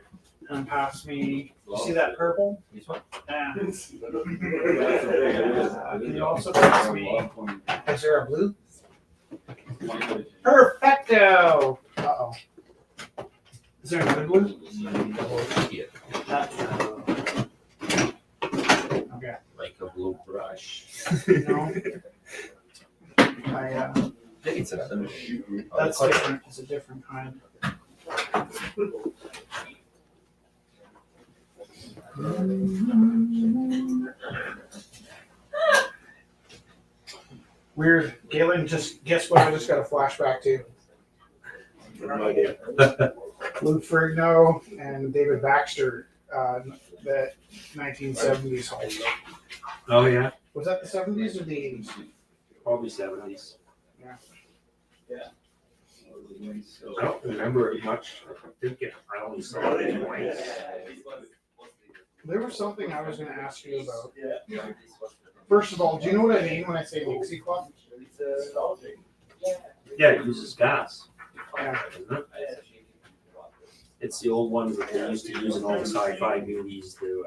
Speaker 1: and pass me? You see that purple?
Speaker 5: This one?
Speaker 1: Yeah. Can you also pass me? Is there a blue? Perfecto. Uh-oh. Is there another blue? Okay.
Speaker 5: Like a blue brush.
Speaker 1: No. I
Speaker 5: think it's another.
Speaker 1: that's different. It's a different kind. Weird. Galen, just guess what I just got a flashback to?
Speaker 5: No idea.
Speaker 1: Lou Ferrigno and David Baxter, the 1970s Hulk.
Speaker 5: Oh yeah,
Speaker 1: Was that the 70s or the 80s?
Speaker 5: probably 70s.
Speaker 1: Yeah.
Speaker 5: I don't remember it much. I think I only saw it anyway.
Speaker 1: There was something I was going to ask you about. First of all, do you know what I mean when I say Nixie Club?
Speaker 5: Yeah, it uses gas,
Speaker 1: Yeah.
Speaker 5: doesn't it? It's the old ones that they used to use in all the sci-fi movies to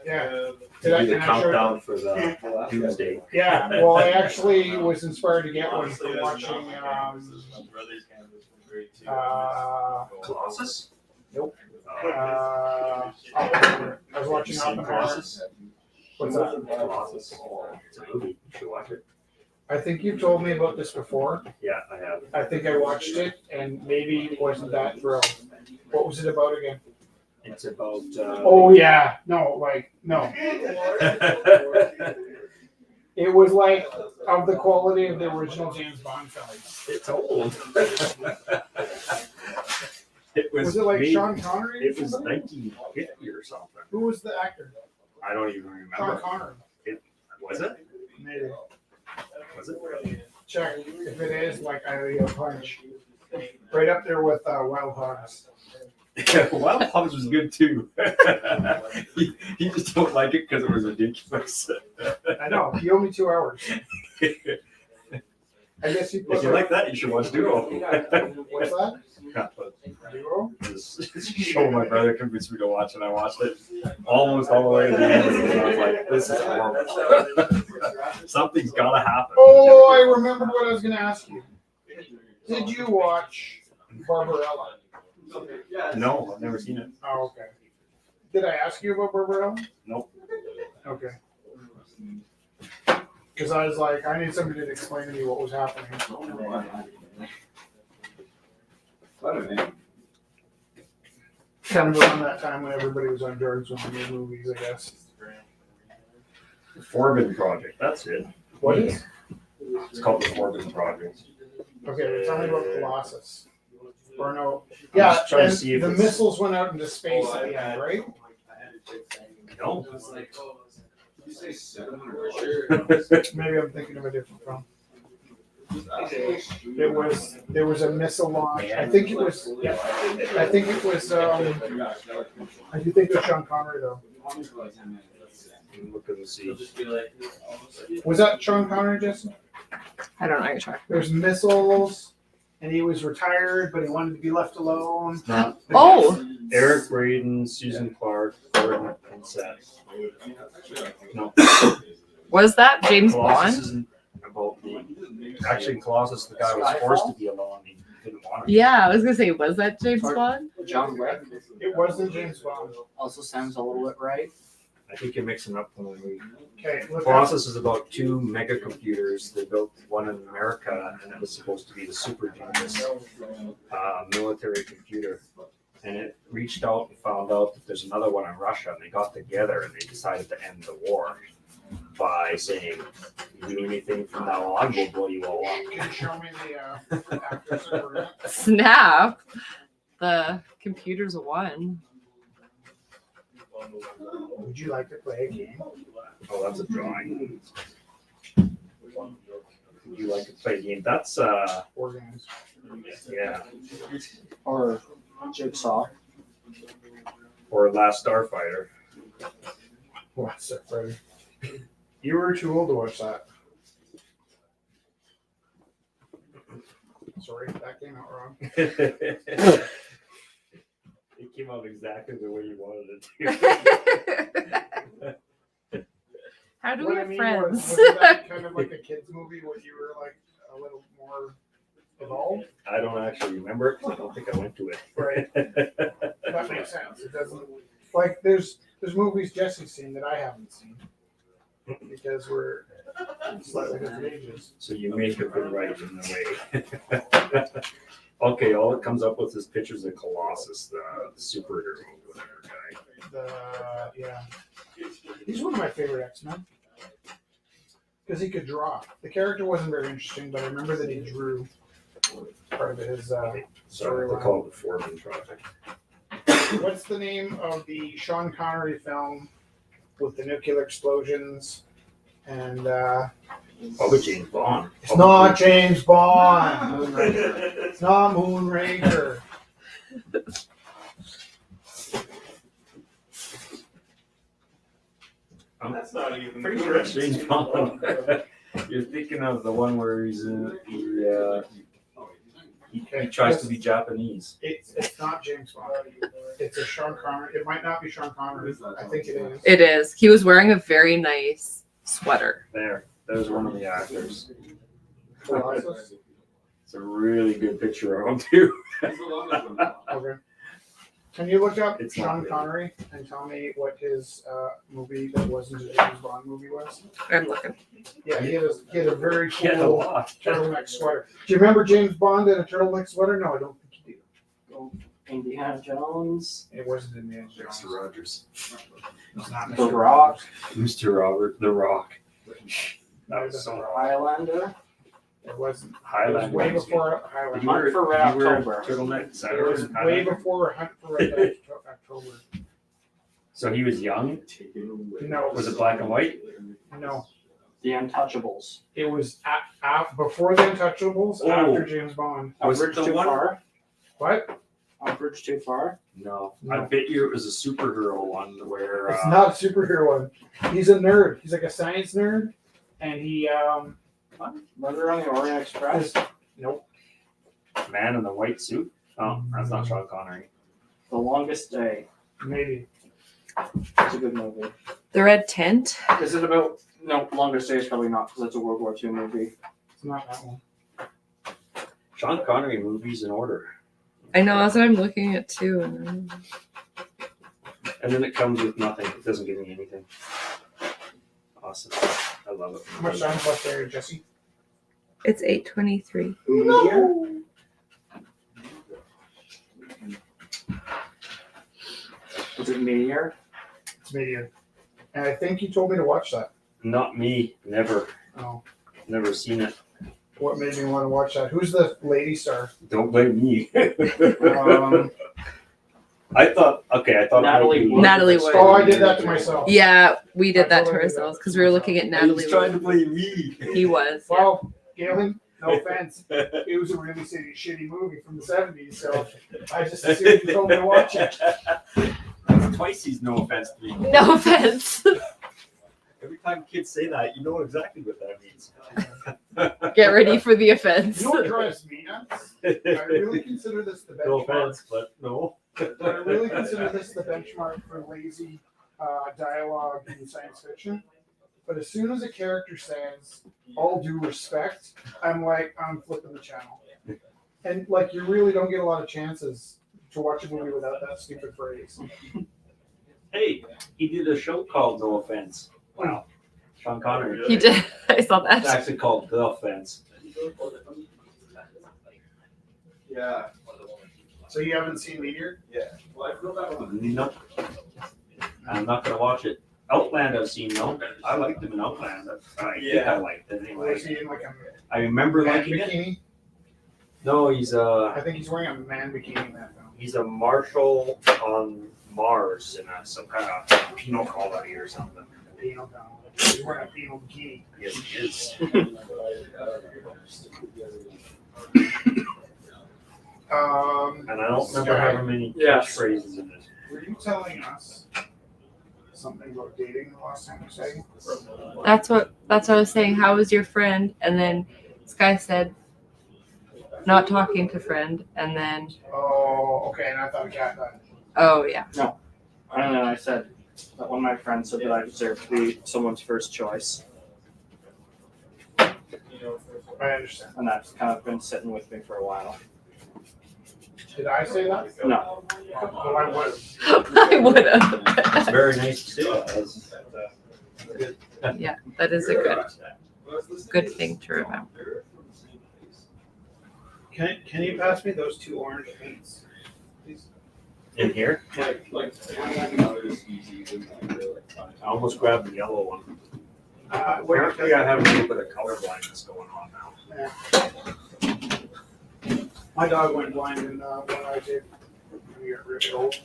Speaker 1: Yeah.
Speaker 5: do
Speaker 1: Did I,
Speaker 5: the
Speaker 1: and I showed,
Speaker 5: countdown for the doomsday.
Speaker 1: yeah. Well, I actually was inspired to get one from watching.
Speaker 5: Colossus?
Speaker 1: Nope.
Speaker 5: Uh,
Speaker 1: Oppenheimer. I was watching
Speaker 5: you seen
Speaker 1: Oppenheimer.
Speaker 5: Colossus?
Speaker 1: What's that?
Speaker 5: Colossus. It's a movie. You should watch it.
Speaker 1: I think you've told me about this before.
Speaker 5: Yeah, I have.
Speaker 1: I think I watched it and maybe wasn't that thrilled. What was it about again?
Speaker 5: It's about.
Speaker 1: Oh yeah, no, no. It was like of the quality of the original James Bond film.
Speaker 5: It's old. It
Speaker 1: Was it like
Speaker 5: made-
Speaker 1: Sean Connery?
Speaker 5: It was 1950 or something.
Speaker 1: Who was the actor?
Speaker 5: I don't even
Speaker 1: Sean
Speaker 5: remember.
Speaker 1: Connery.
Speaker 5: Was it?
Speaker 1: Maybe.
Speaker 5: Was it?
Speaker 1: Check if it is. Like I owe you a punch. Right up there with Wild Hogs.
Speaker 5: Wild Hogs was good too. You just don't like it because it was ridiculous.
Speaker 1: I know. You owe me 2 hours. I guess you put.
Speaker 5: If you like that, you should watch Duo.
Speaker 1: What's that? Duo?
Speaker 5: This show my brother convinced me to watch, and I watched it almost all the way to the end. And I was like, "This is horrible. Something's gotta happen."
Speaker 1: Oh, I remembered what I was going to ask you. Did you watch Barbarella?
Speaker 5: No, I've never seen it.
Speaker 1: Oh, okay. Did I ask you about Barbarella?
Speaker 5: Nope.
Speaker 1: Okay. Because I was like, I need somebody to explain to me what was happening. Kind of around that time when everybody was on drugs when they made movies, I guess.
Speaker 5: The Forbidden Project. That's it.
Speaker 1: What is?
Speaker 5: It's called the Forbidden Project.
Speaker 1: Okay, tell me about Colossus. Or no.
Speaker 5: I'm
Speaker 1: Yeah,
Speaker 5: just trying to
Speaker 1: and
Speaker 5: see if
Speaker 1: the
Speaker 5: it's-
Speaker 1: missiles went out into space at the end, right?
Speaker 5: No.
Speaker 1: Maybe I'm thinking of a different film. There was a missile launch. I think it was. Yeah, I think it was. I do think it was Sean Connery though.
Speaker 5: Look and see.
Speaker 1: Was that Sean Connery, Jesse?
Speaker 3: I don't know. I can try.
Speaker 1: There's missiles, and he was retired, but he wanted to be left alone.
Speaker 5: Not
Speaker 3: Oh,
Speaker 5: Eric Braeden, Susan Clark, Gordon, and Seth. No.
Speaker 3: was that James
Speaker 5: Colossus
Speaker 3: Bond?
Speaker 5: isn't about the. Actually, in Colossus, the guy was forced to be alone. He didn't want to.
Speaker 3: Yeah, I was gonna say, was that James Bond?
Speaker 10: John Wick
Speaker 1: It wasn't James Bond.
Speaker 10: also sounds a little bit right.
Speaker 5: I think you're mixing up when we.
Speaker 1: Okay, look up.
Speaker 5: Colossus is about two mega computers. They built one in America, and it was supposed to be the super genius military computer. And it reached out and found out that there's another one in Russia, and they got together and they decided to end the war by saying, "If you do anything from now on, we'll blow you all up."
Speaker 1: Can you show me the actors that were in it?
Speaker 3: Snap. The computer's one.
Speaker 1: Would you like to play a game?
Speaker 5: Oh, that's a drawing. Would you like to play a game? That's
Speaker 1: Organized.
Speaker 5: yeah.
Speaker 10: Or Jigsaw.
Speaker 5: Or Last Starfighter.
Speaker 1: What's that, Freddie? You were too old to watch that. Sorry, that came out wrong.
Speaker 5: came out exactly the way you wanted it to.
Speaker 2: How do
Speaker 1: What
Speaker 2: we
Speaker 1: I
Speaker 2: have
Speaker 1: mean
Speaker 2: friends?
Speaker 1: was that kind of like a kids movie where you were like a little more evolved?
Speaker 5: I don't actually remember it 'cause I don't think I went to it.
Speaker 1: Right. That makes sense. It doesn't like there's movies Jesse's seen that I haven't seen because we're slightly different ages.
Speaker 5: So you make it put right in the way. Okay, all it comes up with is pictures of Colossus, the superhero, whatever guy.
Speaker 1: Yeah, he's one of my favorite X-Men because he could draw. The character wasn't very interesting, but I remember that he drew part of his
Speaker 5: Sorry, they
Speaker 1: storyline.
Speaker 5: call it the Foreman Project.
Speaker 1: What's the name of the Sean Connery film with the nuclear explosions and
Speaker 5: Probably James Bond.
Speaker 1: it's not James Bond. It's not Moonraker.
Speaker 6: That's not even.
Speaker 5: Pretty sure it's James Bond. You're thinking of the one where he tries to be Japanese.
Speaker 1: It's not James Bond. It's a Sean Connery. It might not be Sean Connery. I think it is.
Speaker 2: It is. He was wearing a very nice sweater.
Speaker 5: There's one of the actors.
Speaker 1: Colossus?
Speaker 5: It's a really good picture of him too.
Speaker 1: Okay. Can you look up
Speaker 5: It's not
Speaker 1: Sean
Speaker 5: really.
Speaker 1: Connery and tell me what his movie that wasn't a James Bond movie was?
Speaker 2: I'm looking.
Speaker 1: Yeah, he had a very
Speaker 5: He had a
Speaker 1: cool
Speaker 5: lot.
Speaker 1: turtleneck sweater. Do you remember James Bond in a turtleneck sweater? No, I don't think you do.
Speaker 10: Indiana Jones,
Speaker 1: It wasn't in the end.
Speaker 5: Mr. Rogers.
Speaker 1: It's not
Speaker 10: The
Speaker 1: Mr.
Speaker 10: Rock,
Speaker 5: Mr. Robert, The Rock. That was so high.
Speaker 10: Highlander.
Speaker 1: It wasn't. It was
Speaker 5: Highland.
Speaker 1: way before
Speaker 5: Did
Speaker 1: Highlander.
Speaker 5: you
Speaker 10: Hunt
Speaker 5: wear,
Speaker 10: for Red
Speaker 5: did you wear a
Speaker 10: October.
Speaker 5: turtleneck
Speaker 1: It
Speaker 5: sweater
Speaker 1: was
Speaker 5: in
Speaker 1: way
Speaker 5: Highlander?
Speaker 1: before Hunt for Red October.
Speaker 5: So he was young?
Speaker 1: No,
Speaker 5: Was it black and white?
Speaker 1: no.
Speaker 10: The Untouchables.
Speaker 1: It was before the Untouchables,
Speaker 5: Oh.
Speaker 1: after James Bond.
Speaker 10: A
Speaker 5: Was it
Speaker 10: Bridge
Speaker 5: the
Speaker 10: Too
Speaker 5: one-
Speaker 10: Far.
Speaker 1: What?
Speaker 10: A Bridge Too Far.
Speaker 5: No.
Speaker 1: No.
Speaker 5: I bet you it was a superhero one where
Speaker 1: It's not a superhero one. He's a nerd. He's like a science nerd, and he
Speaker 10: Murder on the Orient Express.
Speaker 1: nope.
Speaker 5: Man in the white suit. Oh, that's not Sean Connery.
Speaker 10: The Longest Day.
Speaker 1: Maybe.
Speaker 10: It's a good movie.
Speaker 2: The Red Tent.
Speaker 10: Is it about? No, Longest Day is probably not because it's a World War II movie.
Speaker 1: It's not that one.
Speaker 5: Sean Connery movies in order.
Speaker 2: I know, that's what I'm looking at too.
Speaker 5: And then it comes with nothing. It doesn't give me anything. Awesome. I love it.
Speaker 1: How much time's left there, Jesse?
Speaker 2: It's 8:23.
Speaker 10: No. Is it Meteor?
Speaker 1: It's Meteor. And I think you told me to watch that.
Speaker 5: Not me. Never.
Speaker 1: Oh.
Speaker 5: Never seen it.
Speaker 1: What made me want to watch that? Who's the lady star?
Speaker 5: Don't blame me.
Speaker 1: Um,
Speaker 5: I thought it
Speaker 10: Natalie
Speaker 5: might be-
Speaker 10: Wood.
Speaker 2: Natalie Wood.
Speaker 1: oh, I did that to myself.
Speaker 2: Yeah, we
Speaker 1: I
Speaker 2: did that to
Speaker 1: totally did that
Speaker 2: ourselves because
Speaker 1: to
Speaker 2: we were
Speaker 1: myself.
Speaker 2: looking at
Speaker 5: He
Speaker 2: Natalie
Speaker 5: was trying to
Speaker 2: Wood.
Speaker 5: blame me.
Speaker 2: He was. Yeah.
Speaker 1: Well, Galen, no offense. It was a really shitty movie from the 70s, so I just assumed you told me to watch it.
Speaker 5: Twice he's no offense to me.
Speaker 2: No offense.
Speaker 5: Every time kids say that, you know exactly what that means.
Speaker 2: Get ready for the offense.
Speaker 1: You know what drives me nuts? I really consider this the
Speaker 5: No
Speaker 1: benchmark.
Speaker 5: offense, but no.
Speaker 1: But I really consider this the benchmark for lazy dialogue in science fiction. But as soon as a character says, all due respect, I'm flipping the channel. And like, you really don't get a lot of chances to watch a movie without that stupid phrase.
Speaker 5: Hey, he did a show called No Offense. Wow. Sean Connery.
Speaker 2: He did. I saw
Speaker 5: It's
Speaker 2: that.
Speaker 5: actually called The Offense.
Speaker 6: Yeah.
Speaker 1: So you haven't seen Meteor?
Speaker 6: Yeah. Well, I feel that one.
Speaker 5: No. I'm not gonna watch it. Outland I've seen though. I liked him in Outland. I think I liked it
Speaker 1: Or
Speaker 5: anyway.
Speaker 1: is he in like a
Speaker 5: I remember
Speaker 1: man
Speaker 5: liking it.
Speaker 1: bikini?
Speaker 5: No, he's
Speaker 1: I think he's wearing a man bikini in that film.
Speaker 5: he's a marshal on Mars in some kind of penal colony or something.
Speaker 1: Penal colony. He's wearing a penal bikini.
Speaker 5: Yes, he is. And I don't remember having many
Speaker 10: Yes.
Speaker 5: phrases in it.
Speaker 1: Were you telling us something about dating the last time you said?
Speaker 2: That's what I was saying. How was your friend? And then this guy said, not talking to friend. And then
Speaker 1: Oh, okay. And I thought Cat died.
Speaker 3: Oh yeah.
Speaker 10: And then I said that one of my friends said that I deserve to be someone's first choice.
Speaker 1: I understand.
Speaker 10: And that's kind of been sitting with me for a while.
Speaker 1: Did I say that?
Speaker 10: No.
Speaker 1: Oh, I was.
Speaker 3: I would have.
Speaker 5: It's very nice to see that.
Speaker 3: Yeah, that is a good thing to remember.
Speaker 1: Can you pass me those 2 orange paints?
Speaker 5: In here, I almost grabbed the yellow one. Apparently I have a little bit of color blindness going on now.
Speaker 1: My dog went blind in when I did. We got ripped open.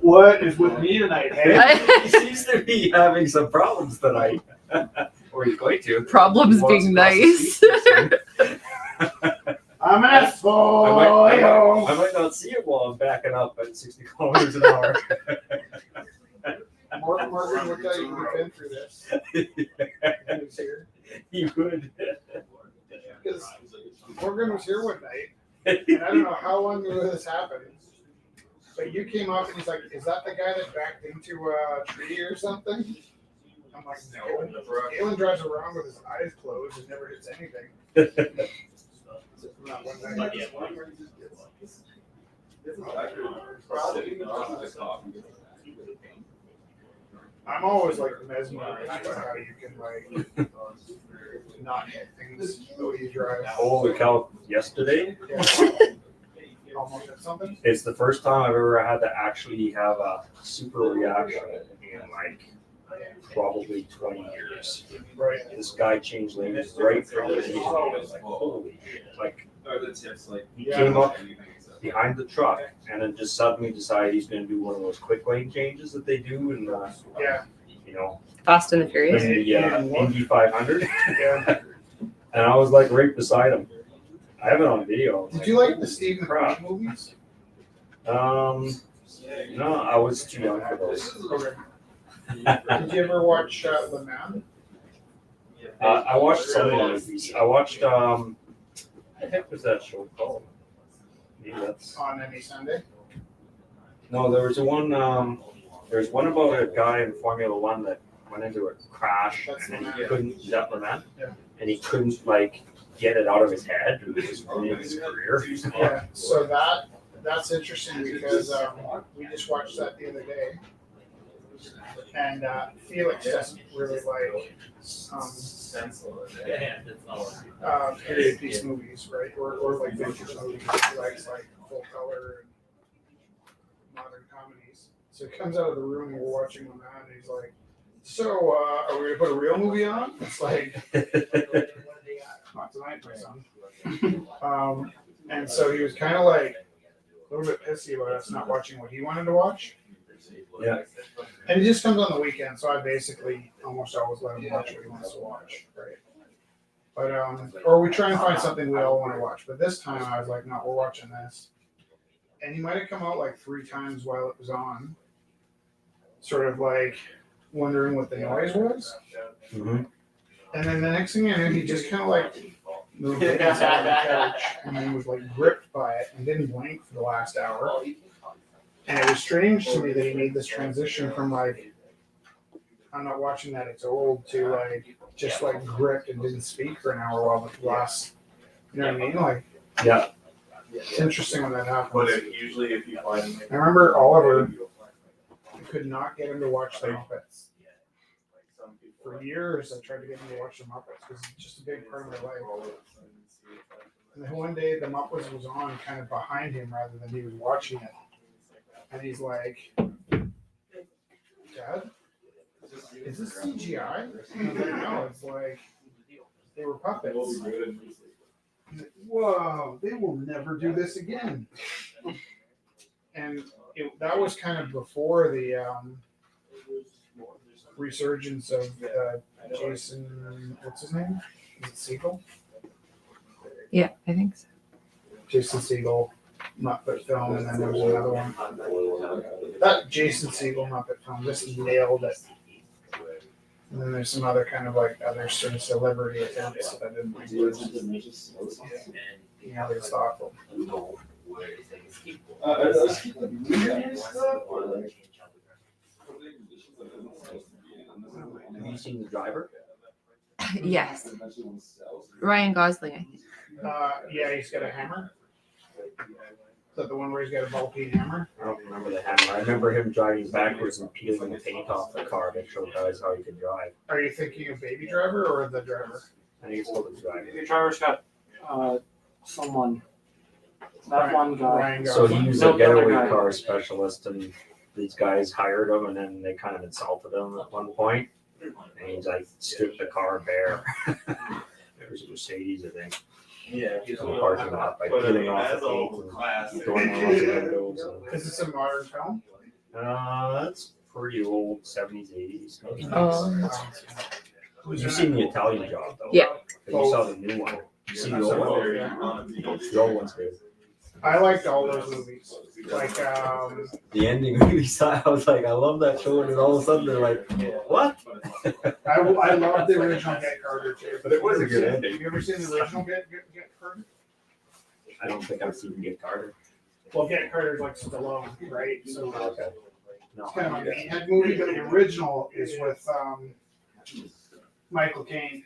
Speaker 1: What is with me tonight, hey?
Speaker 5: He seems to be having some problems tonight. Or he's going to.
Speaker 3: Problems
Speaker 5: He wants
Speaker 3: being
Speaker 5: to cross the
Speaker 3: nice.
Speaker 5: street soon.
Speaker 1: I'm an asshole.
Speaker 5: I might not see it while I'm backing up at 60 kilometers an hour.
Speaker 1: Morgan will tell you we've been through this. He's here.
Speaker 5: He would.
Speaker 1: Because Morgan was here one night, and I don't know how long ago this happened, but you came up and he's like, "Is that the guy that backed into a tree or something?" I'm like, "No." Galen drives around with his eyes closed and never hits anything. Except for that one night. I'm always like mesmerized by how you can like not hit things though you drive.
Speaker 5: Holy cow, yesterday
Speaker 1: Almost hit something.
Speaker 5: it's the first time I've ever had to actually have a super reaction in like probably 20 years.
Speaker 1: Right.
Speaker 5: This guy changed lanes right from the beginning. I was like, holy shit. Like, he came up behind the truck and then just suddenly decided he's going to do one of those quick lane changes that they do in
Speaker 1: Yeah.
Speaker 5: you know,
Speaker 3: Fast and the Furious.
Speaker 5: in the Indy 500.
Speaker 1: Yeah.
Speaker 5: And I was like right beside him. I have it on video.
Speaker 1: Did you like the Steve McQueen movies?
Speaker 5: No, I was too young for those.
Speaker 1: Okay. Did you ever watch Le Mans?
Speaker 5: I watched some of the movies. I watched what the heck was that show called? Maybe that's
Speaker 1: On any Sunday?
Speaker 5: no. There was one. There's one about a guy in Formula One that went into a crash
Speaker 1: That's
Speaker 5: and then
Speaker 1: Le
Speaker 5: he
Speaker 1: Mans.
Speaker 5: couldn't. Is that Le Mans?
Speaker 1: Yeah.
Speaker 5: And he couldn't like get it out of his head. It was just ruining his career.
Speaker 1: Yeah. So that's interesting because we just watched that the other day, and Felix doesn't really like period piece movies, right? Or like vintage movies. He likes like full color and modern comedies. So he comes out of the room and we're watching Le Mans, and he's like, "So, are we gonna put a real movie on?" It's like, not tonight, my son. And so he was kind of like a little bit pissy about us not watching what he wanted to watch.
Speaker 5: Yeah.
Speaker 1: And he just comes on the weekend, so I basically almost always let him watch what he wants to watch, right? But or we try and find something we all want to watch. But this time I was like, no, we're watching this. And he might have come out like 3 times while it was on, sort of like wondering what the noise was.
Speaker 5: Mhm.
Speaker 1: And then the next thing I knew, he just kind of like moved it inside the couch and then was like gripped by it and didn't blink for the last hour. And it was strange to me that he made this transition from like, I'm not watching that, it's old, to like, just like gripped and didn't speak for an hour while the glass, you know what I mean? Like,
Speaker 5: Yeah.
Speaker 1: it's interesting when that happens.
Speaker 6: But usually if you find.
Speaker 1: I remember Oliver, I could not get him to watch the Muppets. For years, I tried to get him to watch the Muppets because it's just a big part of my life. And then one day, the Muppets was on kind of behind him rather than he was watching it. And he's like, "Dad, is this CGI?" And I was like, "No, it's like, they were puppets." He's like, "Whoa, they will never do this again." And that was kind of before the resurgence of Jason, what's his name? Is it Segel?
Speaker 3: Yeah, I think so.
Speaker 1: Jason Segel Muppet film, and then there was another one. That Jason Segel Muppet film just nailed it. And then there's some other kind of like other sort of celebrity attempts that I didn't like. Yeah, they stock them.
Speaker 5: Have you seen the driver?
Speaker 2: Yes. Ryan Gosling, I think.
Speaker 1: Yeah, he's got a hammer. Is that the one where he's got a ball peen hammer?
Speaker 5: I don't remember the hammer. I remember him driving backwards and peeling the paint off the car to show guys how he could drive.
Speaker 1: Are you thinking of Baby Driver or the driver?
Speaker 5: I think it's called the driver.
Speaker 10: The driver's got someone. That one guy.
Speaker 1: Ryan
Speaker 5: So
Speaker 1: Gosling.
Speaker 5: he was
Speaker 10: No,
Speaker 5: a
Speaker 10: the other
Speaker 5: getaway
Speaker 10: guy.
Speaker 5: car specialist, and these guys hired him, and then they kind of insulted him at one point, and he's like stripped the car bare. It was a Mercedes, I think.
Speaker 6: Yeah.
Speaker 5: In the parking lot by peeling off the paint and throwing it out the windows.
Speaker 1: Is this a modern film?
Speaker 5: That's pretty old, 70s, 80s.
Speaker 2: Oh.
Speaker 5: You've seen the Italian Job, though.
Speaker 2: Yeah.
Speaker 5: But you saw the new one. You see the old one? The old one's good.
Speaker 1: I liked all those movies. Like,
Speaker 5: The ending really saw. I was like, I love that show, and then all of a sudden they're like, what?
Speaker 1: I love the original Get Carter too.
Speaker 5: But it was a good ending.
Speaker 1: Have you ever seen the original Get Carter?
Speaker 5: I don't think I've seen Get Carter.
Speaker 1: Well, Get Carter's like Stallone, right? So
Speaker 5: Okay. No.
Speaker 1: it's kind of a meathead movie, but the original is with Michael Caine.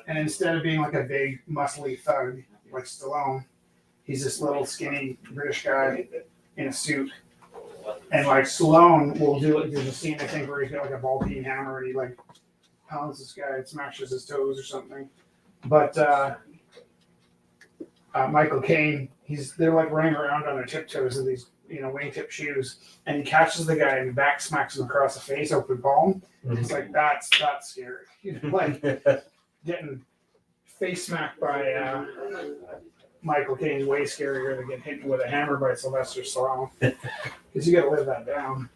Speaker 1: And instead of being like a big, muscly thug like Stallone, he's this little skinny British guy in a suit. And like Stallone will do it. There's a scene I think where he's got like a ball peen hammer and he like pounds this guy and smashes his toes or something. But Michael Caine, they're like running around on their tiptoes in these wingtip shoes, and he catches the guy and he back smacks him across the face, open palm. It's like that's scary. Like getting face smacked by Michael Caine is way scarier than getting hit with a hammer by Sylvester Stallone. Because you got to live that down.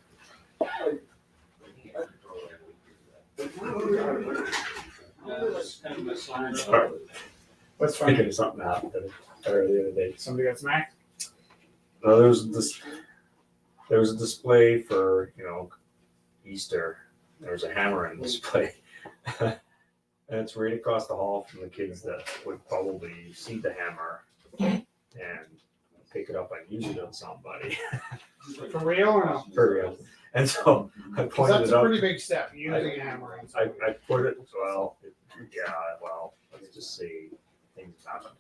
Speaker 1: What's funny?
Speaker 5: Thinking of something that happened the other day.
Speaker 1: Somebody got smacked.
Speaker 5: No, there was a display for Easter. There was a hammer in display, and it's right across the hall from the kids that would probably see the hammer and pick it up and use it on somebody.
Speaker 1: For real or no?
Speaker 5: For real. And so I
Speaker 1: 'Cause
Speaker 5: pointed
Speaker 1: that's
Speaker 5: it
Speaker 1: a
Speaker 5: out.
Speaker 1: pretty big step, using a hammer.
Speaker 5: I put it, let's just say things happen.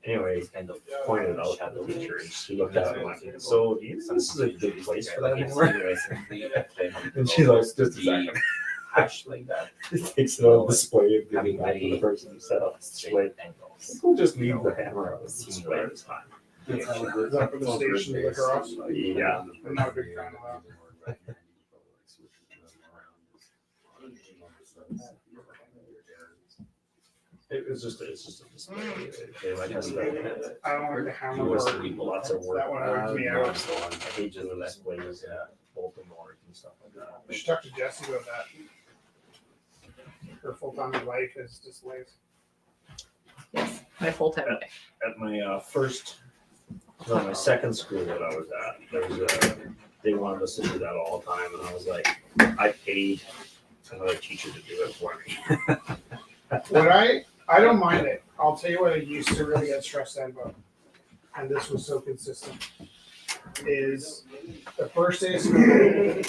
Speaker 5: Anyway, and pointed it out at the teacher, and she looked at it and went, so do you think this is a good place for that hammer? And she's like, just a second. Actually, that takes it on display and giving back to the person who set up the display. We'll just leave the hammer on the display this time.
Speaker 1: Is that for the station to liquor off?
Speaker 5: Yeah.
Speaker 1: I'm not a big fan of that.
Speaker 5: It's just a display. They like us to
Speaker 1: I don't like the hammer
Speaker 5: do us
Speaker 1: part.
Speaker 5: to people lots of work.
Speaker 1: That one wears me out.
Speaker 5: I hate just the displays, bulletin boards and stuff like that.
Speaker 1: We should talk to Jesse about that. Her full-time life is displays.
Speaker 2: Yes, my full time life.
Speaker 5: At my my second school that I was at, there was they wanted us to do that all the time, and I was like, I paid another teacher to do it for me.
Speaker 1: What I don't mind it. I'll tell you what I used to really get stressed out about, and this was so consistent, is the first day of school, we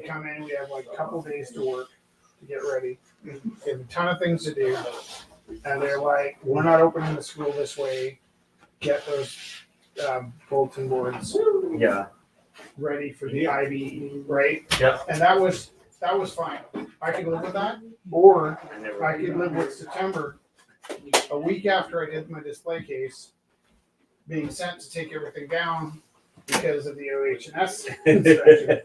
Speaker 1: come in, we have like a couple days to work to get ready. We have a ton of things to do. And they're like, we're not opening the school this way. Get those bulletin boards
Speaker 5: Yeah.
Speaker 1: ready for the IB, right?
Speaker 5: Yeah.
Speaker 1: And that was fine. I could live with that. Or I could live with September, a week after I did my display case, being sent to take everything down because of the OH&S inspection.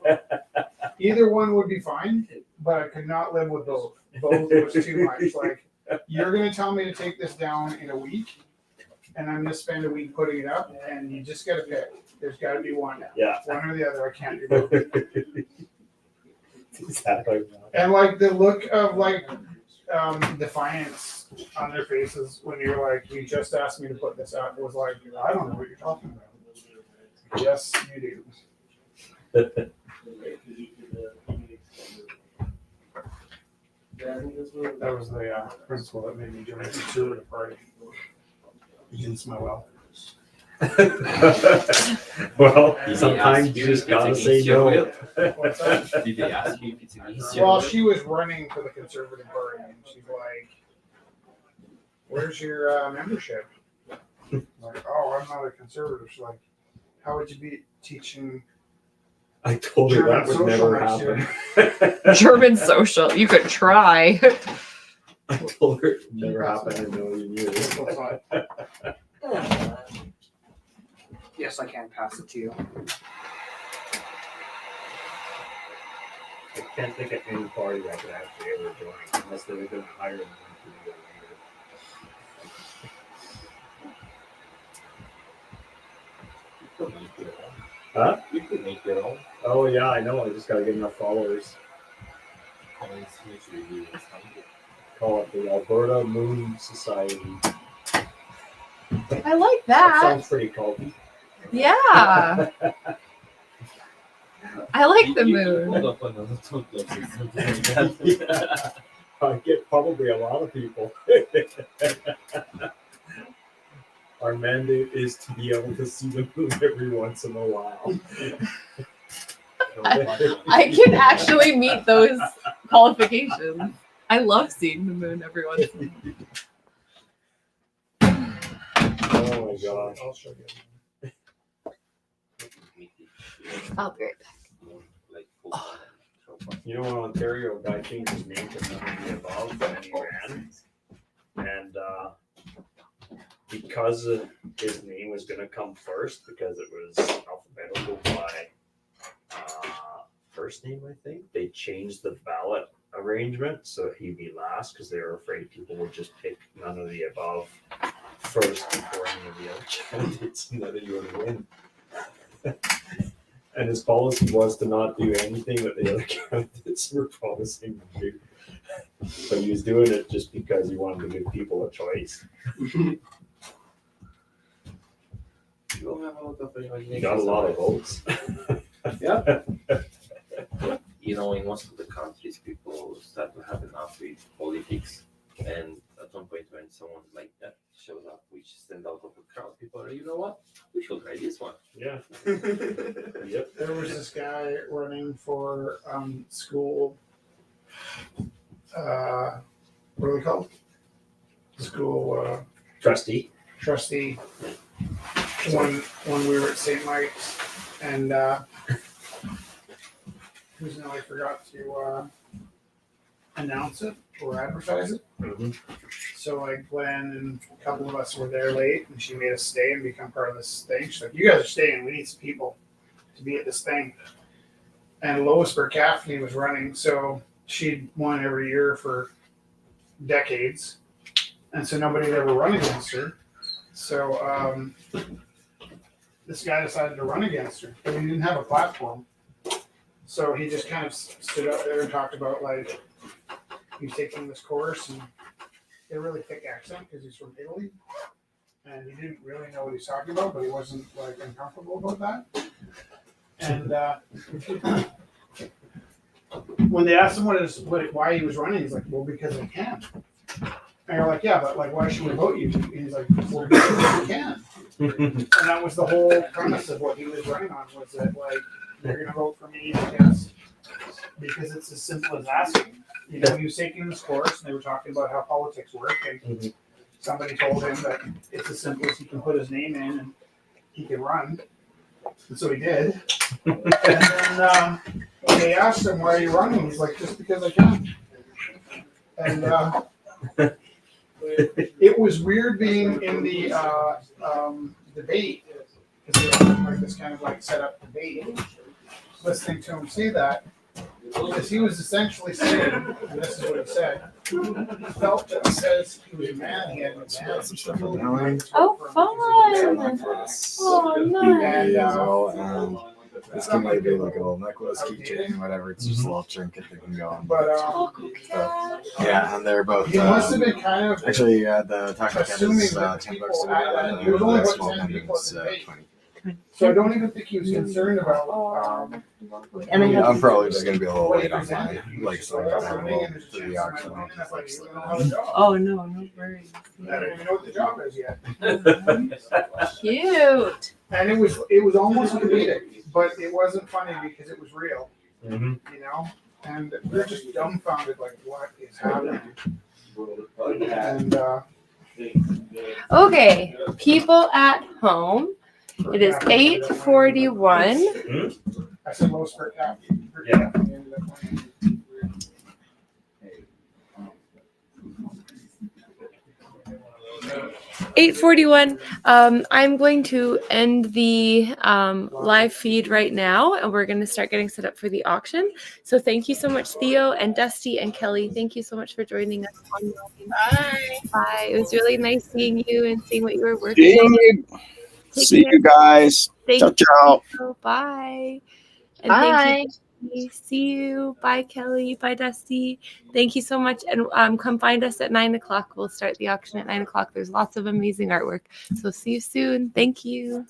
Speaker 1: Either one would be fine, but I could not live with both. Both was too much. Like, you're going to tell me to take this down in a week, and I'm going to spend a week putting it up, and you just got to pick. There's got to be one.
Speaker 5: Yeah.
Speaker 1: One or the other. I can't do both.
Speaker 5: Exactly.
Speaker 1: And like the look of defiance on their faces when you're like, you just asked me to put this out, was like, I don't know what you're talking about. Yes, you do. That was the principal that made me join the conservative party. You didn't smell well.
Speaker 5: Well,
Speaker 11: Did they
Speaker 5: sometimes
Speaker 11: ask
Speaker 5: you
Speaker 11: you
Speaker 5: just
Speaker 11: if it's
Speaker 5: gotta say
Speaker 11: against your
Speaker 5: no.
Speaker 11: will?
Speaker 1: What's that?
Speaker 11: Did they ask you if it's against your
Speaker 1: Well,
Speaker 11: will?
Speaker 1: she was running for the Conservative Party, and she's like, "Where's your membership?" I'm like, "Oh, I'm not a conservative." She's like, "How would you be teaching?"
Speaker 5: I told her that
Speaker 1: German
Speaker 5: would
Speaker 1: social
Speaker 5: never
Speaker 1: next
Speaker 5: happen.
Speaker 3: German social. You could try.
Speaker 5: I told her it would never happen in a million years.
Speaker 10: Yes, I can pass it to you.
Speaker 5: I can't think of any party that could actually ever join unless they were going to hire them to be their leader. Huh?
Speaker 11: You could make your own.
Speaker 5: Oh yeah, I know. I just gotta get enough followers. Call it the Alberta Moon Society.
Speaker 2: I like
Speaker 5: That
Speaker 2: that.
Speaker 5: sounds pretty culty.
Speaker 2: Yeah. I like the moon.
Speaker 11: Hold up another 2 clubs or something like that.
Speaker 5: I get probably a lot of people. Our mandate is to be able to see the moon every once in a while.
Speaker 2: I can actually meet those qualifications. I love seeing the moon every once in a while.
Speaker 5: Oh my gosh.
Speaker 1: I'll show you.
Speaker 2: I'll be right back.
Speaker 5: You know, in Ontario, a guy changed his name to none of the above, and he ran. And because his name was going to come first, because it was alphabetical by first name, I think, they changed the ballot arrangement so he'd be last because they were afraid people would just pick none of the above first before any of the other candidates, and that he would win. And his policy was to not do anything that the other candidates were promising to do. But he was doing it just because he wanted to give people a choice.
Speaker 11: You don't have a lot of imagination.
Speaker 5: He got a lot of votes.
Speaker 11: Yeah. You know, in most of the countries, people start to have enough with politics, and at some point, when someone like that shows up, which stands out of the crowd, people are, you know what? We should try this one.
Speaker 5: Yeah. Yep.
Speaker 1: There was this guy running for school. What are they called? School
Speaker 5: Trustee.
Speaker 1: trustee. When we were at St. Mike's, and who's now I forgot to announce it or advertise it.
Speaker 5: Mhm.
Speaker 1: So like Glenn and a couple of us were there late, and she made us stay and become part of this thing. She's like, "You guys are staying. We need some people to be at this thing." And Lois Burkaffney was running, so she'd won every year for decades, and so nobody had ever run against her. So this guy decided to run against her, but he didn't have a platform. So he just kind of stood up there and talked about like he's taking this course, and he had a really thick accent because he's from Italy, and he didn't really know what he's talking about, but he wasn't like uncomfortable about that. And when they asked him why he was running, he's like, "Well, because I can." And you're like, "Yeah, but like, why should we vote you?" And he's like, "Well, because we can." And that was the whole premise of what he was running on, was that like, you're gonna vote for me because it's as simple as asking. You know, he was taking this course, and they were talking about how politics work, and somebody told him that it's as simple as he can put his name in and he can run. And so he did. And then when they asked him, "Why are you running?" He's like, "Just because I can." And it was weird being in the debate, because they were like this kind of like set up debate, listening to him say that, because he was essentially saying, and this is what he said, he felt that because he was a man, he had an advantage.
Speaker 2: Oh, fun! Oh, nice.
Speaker 12: And this can maybe be like a little necklace, keychain, whatever. It's just a little trinket that can go on.
Speaker 1: But
Speaker 12: Yeah, and they're both.
Speaker 1: he must have been kind of
Speaker 12: Actually, the taco can
Speaker 1: assuming
Speaker 12: is
Speaker 1: that
Speaker 12: $10
Speaker 1: people
Speaker 12: to
Speaker 1: at that,
Speaker 12: do
Speaker 1: there was only
Speaker 12: the
Speaker 1: about
Speaker 12: small
Speaker 1: 10
Speaker 12: can
Speaker 1: people at
Speaker 12: is
Speaker 1: the debate.
Speaker 12: 20.
Speaker 1: So I don't even think he was concerned about.
Speaker 3: And they have
Speaker 12: I'm probably just gonna be a little late on my like so for the auction. I'll just, like, slip in.
Speaker 3: Oh no, no worries.
Speaker 1: I don't even know what the job is yet.
Speaker 2: Cute.
Speaker 1: And it was almost comedic, but it wasn't funny because it was real,
Speaker 5: Mhm.
Speaker 1: you know? And we're just dumbfounded, like, what is happening? And,
Speaker 2: Okay, people at home. It is 8:41.
Speaker 1: I said low skirt cap.
Speaker 5: Yeah.
Speaker 2: 8:41. I'm going to end the live feed right now, and we're going to start getting set up for the auction. So thank you so much, Theo and Dusty and Kelly. Thank you so much for joining us online.
Speaker 9: Bye.
Speaker 2: Bye. It was really nice seeing you and seeing what you were working on.
Speaker 8: See you guys.
Speaker 2: Thank
Speaker 8: Ciao, ciao.
Speaker 2: you. Bye. And
Speaker 4: Bye.
Speaker 2: thank you. See you. Bye, Kelly. Bye, Dusty. Thank you so much. And come find us at 9 o'clock. We'll start the auction at 9 o'clock. There's lots of amazing artwork. So see you soon. Thank you.